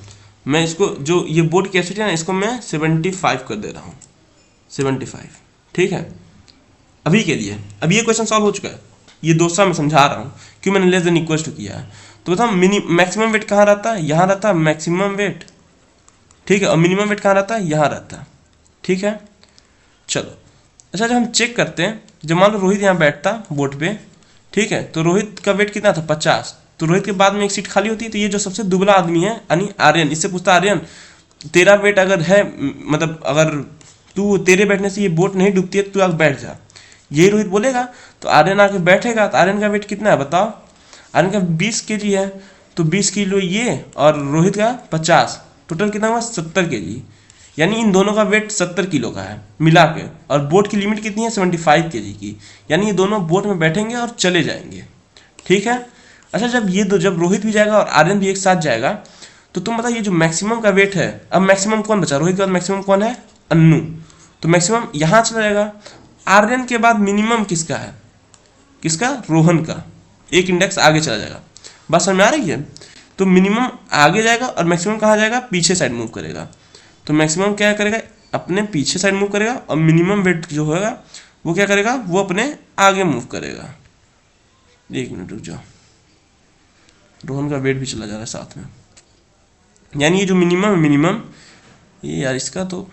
मैं इसको जो ये बोर्ड की कैपेसिटी है ना इसको मैं 75 कर दे रहा हूँ, 75, ठीक है अभी के लिए। अभी ये क्वेश्चन सॉल्व हो चुका है, ये दोस्तों मैं समझा रहा हूँ क्यों मैंने लेस देन इक्वल्स टू किया है। तो बताओ मैक्सिमम वेट कहाँ रहता है, यहाँ रहता है मैक्सिमम वेट, ठीक है, और मिनिमम वेट कहाँ रहता है, यहाँ रहता है, ठीक है। चलो अच्छा जब हम चेक करते हैं, जब मान लो रोहित यहाँ बैठता बोट पे, ठीक है, तो रोहित का वेट कितना था 50, तो रोहित के बाद में एक सीट खाली होती है, तो ये जो सबसे दुबला आदमी है यानी आर्यन, इससे पूछता आर्यन तेरा वेट अगर है, मतलब अगर तू तेरे बैठने से ये बोट नहीं डूबती है तो तू आगे बैठ जा, यही रोहित बोलेगा। तो आर्यन आके बैठेगा, तो आर्यन का वेट कितना है बताओ? आर्यन का 20 केजी है, तो 20 किलो ये और रोहित का 50, टोटल कितना हुआ 70 केजी, यानी इन दोनों का वेट 70 किलो का है मिला के। और बोट की लिमिट कितनी है 75 केजी की, यानी ये दोनों बोट में बैठेंगे और चले जाएंगे। ठीक है। अच्छा, जब रोहित भी जाएगा और आर्यन भी एक साथ जाएगा, तो तुम बताओ ये जो मैक्सिमम का वेट है, अब मैक्सिमम कौन बचा? रोहित के बाद मैक्सिमम कौन है? अन्नू। तो मैक्सिमम यहाँ चला जाएगा। आर्यन के बाद मिनिमम किसका है? किसका? रोहन का। एक इंडेक्स आगे चला जाएगा। बात समझ में आ रही है? तो मिनिमम आगे जाएगा और मैक्सिमम कहाँ जाएगा? पीछे साइड मूव करेगा। तो मैक्सिमम क्या करेगा? अपने पीछे साइड मूव करेगा, और मिनिमम वेट जो होगा वो क्या करेगा? वो अपने आगे मूव करेगा। 1 मिनट रुक जाओ, रोहन का वेट भी चला जा रहा है साथ में। यानी ये जो मिनिमम ये यार इसका तो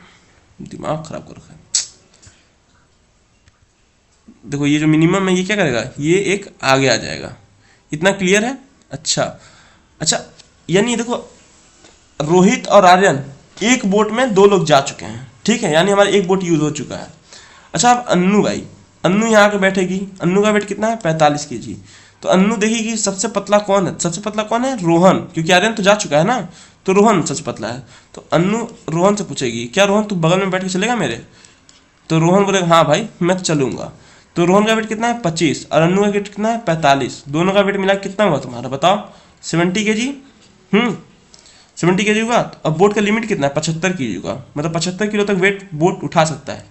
दिमाग खराब कर रखा है। देखो ये जो मिनिमम है ये क्या करेगा? ये एक आगे आ जाएगा। इतना क्लियर है? अच्छा, यानी देखो रोहित और आर्यन एक बोट में 2 लोग जा चुके हैं। ठीक है, यानी हमारा एक बोट यूज हो चुका है। अच्छा, अब अन्नू भाई, अन्नू यहाँ आके बैठेगी। अन्नू का वेट कितना है? 45 केजी। तो अन्नू देखेगी सबसे पतला कौन है? सबसे पतला कौन है? रोहन, क्योंकि आर्यन तो जा चुका है ना, तो रोहन सबसे पतला है। तो अन्नू रोहन से पूछेगी, क्या रोहन तू बगल में बैठ के चलेगा मेरे? तो रोहन बोलेगा हाँ भाई मैं चलूंगा। तो रोहन का वेट कितना है? 25, और अन्नू का वेट कितना है? 45। दोनों का वेट मिला कितना हुआ तुम्हारा बताओ? 70 केजी। 70 केजी हुआ। अब बोट का लिमिट कितना है? 75 केजी का, मतलब 75 किलो तक वेट बोट उठा सकता है।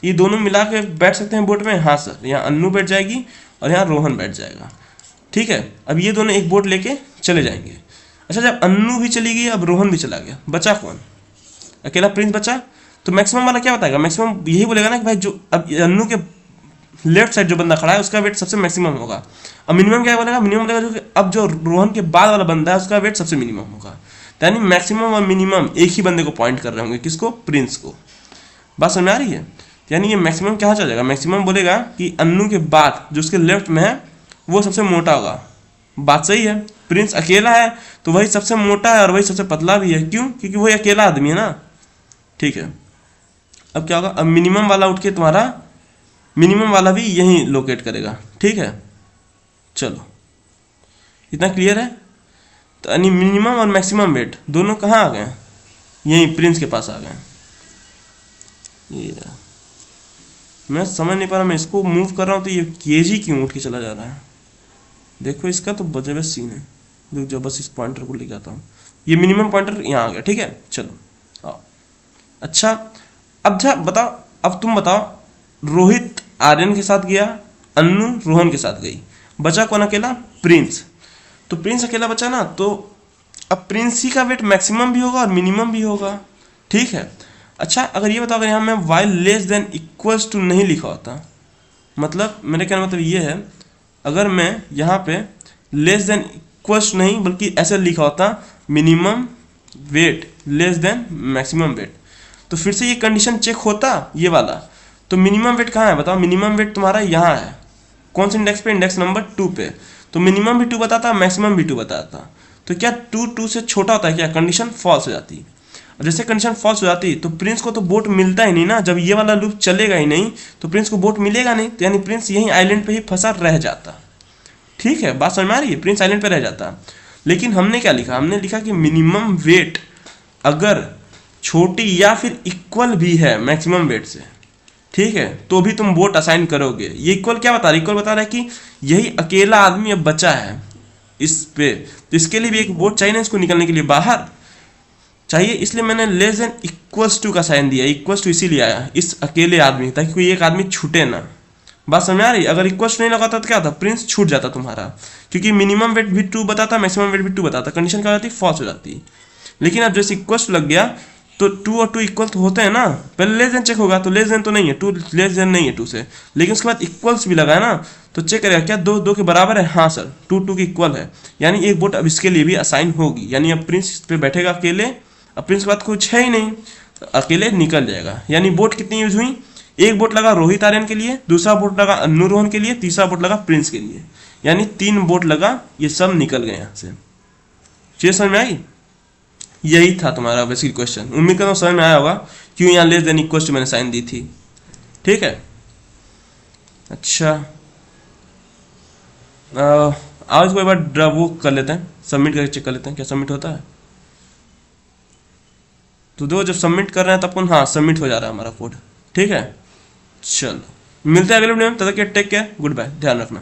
ये दोनों मिला के बैठ सकते हैं बोट में? हाँ सर। यहाँ अन्नू बैठ जाएगी और यहाँ रोहन बैठ जाएगा। ठीक है, अब ये दोनों एक बोट लेके चले जाएंगे। अच्छा, जब अन्नू भी चली गई, अब रोहन भी चला गया, बचा कौन? अकेला प्रिंस बचा। तो मैक्सिमम वाला क्या बताएगा? मैक्सिमम यही बोलेगा ना कि भाई जो अब अन्नू के लेफ्ट साइड जो बंदा खड़ा है उसका वेट सबसे मैक्सिमम होगा। अब मिनिमम क्या बोलेगा? मिनिमम बोलेगा जो कि अब जो रोहन के बाद वाला बंदा है उसका वेट सबसे मिनिमम होगा। यानी मैक्सिमम और मिनिमम एक ही बंदे को पॉइंट कर रहे होंगे। किसको? प्रिंस को। बात समझ में आ रही है? यानी ये मैक्सिमम कहाँ चल जाएगा? मैक्सिमम बोलेगा कि अन्नू के बाद जो उसके लेफ्ट में है वो सबसे मोटा होगा। बात सही है। प्रिंस अकेला है तो वही सबसे मोटा है और वही सबसे पतला भी है। क्यों? क्योंकि वही अकेला आदमी है ना। ठीक है, अब क्या होगा? अब मिनिमम वाला उठ के तुम्हारा मिनिमम वाला भी यहीं लोकेट करेगा। ठीक है, चलो इतना क्लियर है? तो यानी मिनिमम और मैक्सिमम वेट दोनों कहाँ आ गए? यहीं प्रिंस के पास आ गए। ये मैं समझ नहीं पा रहा, मैं इसको मूव कर रहा हूँ तो ये केजी क्यों उठ के चला जा रहा है? देखो इसका तो जबरदस्त सीन है। रुक जाओ, बस इस पॉइंटर को लेके आता हूँ। ये मिनिमम पॉइंटर यहाँ आ गया। ठीक है, चलो आओ। अच्छा, अब बताओ, अब तुम बताओ, रोहित आर्यन के साथ गया, अन्नू रोहन के साथ गई, बचा कौन अकेला? प्रिंस। तो प्रिंस अकेला बचा ना, तो अब प्रिंस ही का वेट मैक्सिमम भी होगा और मिनिमम भी होगा। ठीक है। अच्छा, अगर ये बताओ, अगर यहाँ मैं while less than equals to नहीं लिखा होता, मतलब मेरे कहने मतलब ये है, अगर मैं यहाँ पे लेस देन इक्वल्स नहीं बल्कि ऐसे लिखा होता minimum weight less then maximum weight, तो फिर से ये कंडीशन चेक होता ये वाला। तो मिनिमम वेट कहाँ है बताओ? मिनिमम वेट तुम्हारा यहाँ है। कौन से इंडेक्स पे? इंडेक्स नंबर 2 पे। तो मिनिमम भी 2 बताता, मैक्सिमम भी 2 बताता। तो क्या 2 से छोटा होता है क्या? कंडीशन फॉल्स हो जाती। और जैसे कंडीशन फॉल्स हो जाती तो प्रिंस को तो बोट मिलता ही नहीं ना। जब ये वाला लूप चलेगा ही नहीं तो प्रिंस को बोट मिलेगा नहीं, तो यानी प्रिंस यहीं आइलैंड पे ही फंसा रह जाता। ठीक है, बात समझ में आ रही है? प्रिंस आइलैंड पे रह जाता। लेकिन हमने क्या लिखा? हमने लिखा कि मिनिमम वेट अगर छोटी या फिर इक्वल भी है मैक्सिमम वेट से, ठीक है, तो भी तुम बोट असाइन करोगे। ये इक्वल क्या बता रहा है? इक्वल बता रहा है कि यही अकेला आदमी अब बचा है इस पे, तो इसके लिए भी एक बोट चाहिए ना, इसको निकलने के लिए बाहर चाहिए। इसलिए मैंने लेस देन इक्वल्स टू का साइन दिया। इक्वल्स टू इसीलिए आया इस अकेले आदमी, ताकि कोई एक आदमी छूटे ना। बात समझ आ रही? अगर इक्वल्स नहीं लगाता तो क्या होता? प्रिंस छूट जाता तुम्हारा, क्योंकि मिनिमम वेट भी 2 बताता, मैक्सिमम वेट भी 2 बताता। कंडीशन क्या हो जाती? फॉल्स हो जाती। लेकिन अब जैसे इक्वल्स लग गया तो 2 और 2 इक्वल तो होते हैं ना। पहले लेस देन चेक होगा, तो लेस देन तो नहीं है, 2 लेस देन नहीं है 2 से, लेकिन उसके बाद इक्वल्स भी लगा है ना, तो चेक करेगा क्या 2 के बराबर है? हाँ सर, 2 के इक्वल है, यानी एक बोट अब इसके लिए भी असाइन होगी। यानी अब प्रिंस इस पे बैठेगा अकेले, अब प्रिंस के बाद कुछ है ही नहीं, तो अकेले निकल जाएगा। यानी बोट कितनी यूज हुई? एक वोट लगा रोहित आर्यन के लिए, दूसरा वोट लगा अन्नू रोहन के लिए, तीसरा वोट लगा प्रिंस के लिए, यानी 3 वोट लगा, ये सब निकल गए यहाँ से। चीज समझ में आई? यही था तुम्हारा बेसिक क्वेश्चन। उम्मीद करता हूँ समझ में आया होगा क्यों यहाँ लेस देन इक्वल टू मैंने साइन दी थी। ठीक है, अच्छा आज कोई बार वो कर लेते हैं, सबमिट करके चेक कर लेते हैं क्या सबमिट होता है। तो दो जब सबमिट कर रहे हैं तब हाँ सबमिट हो जा रहा है हमारा कोड। ठीक है, चलो मिलते हैं अगले वीडियो में, तब तक टेक केयर, गुड बाय, ध्यान रखना।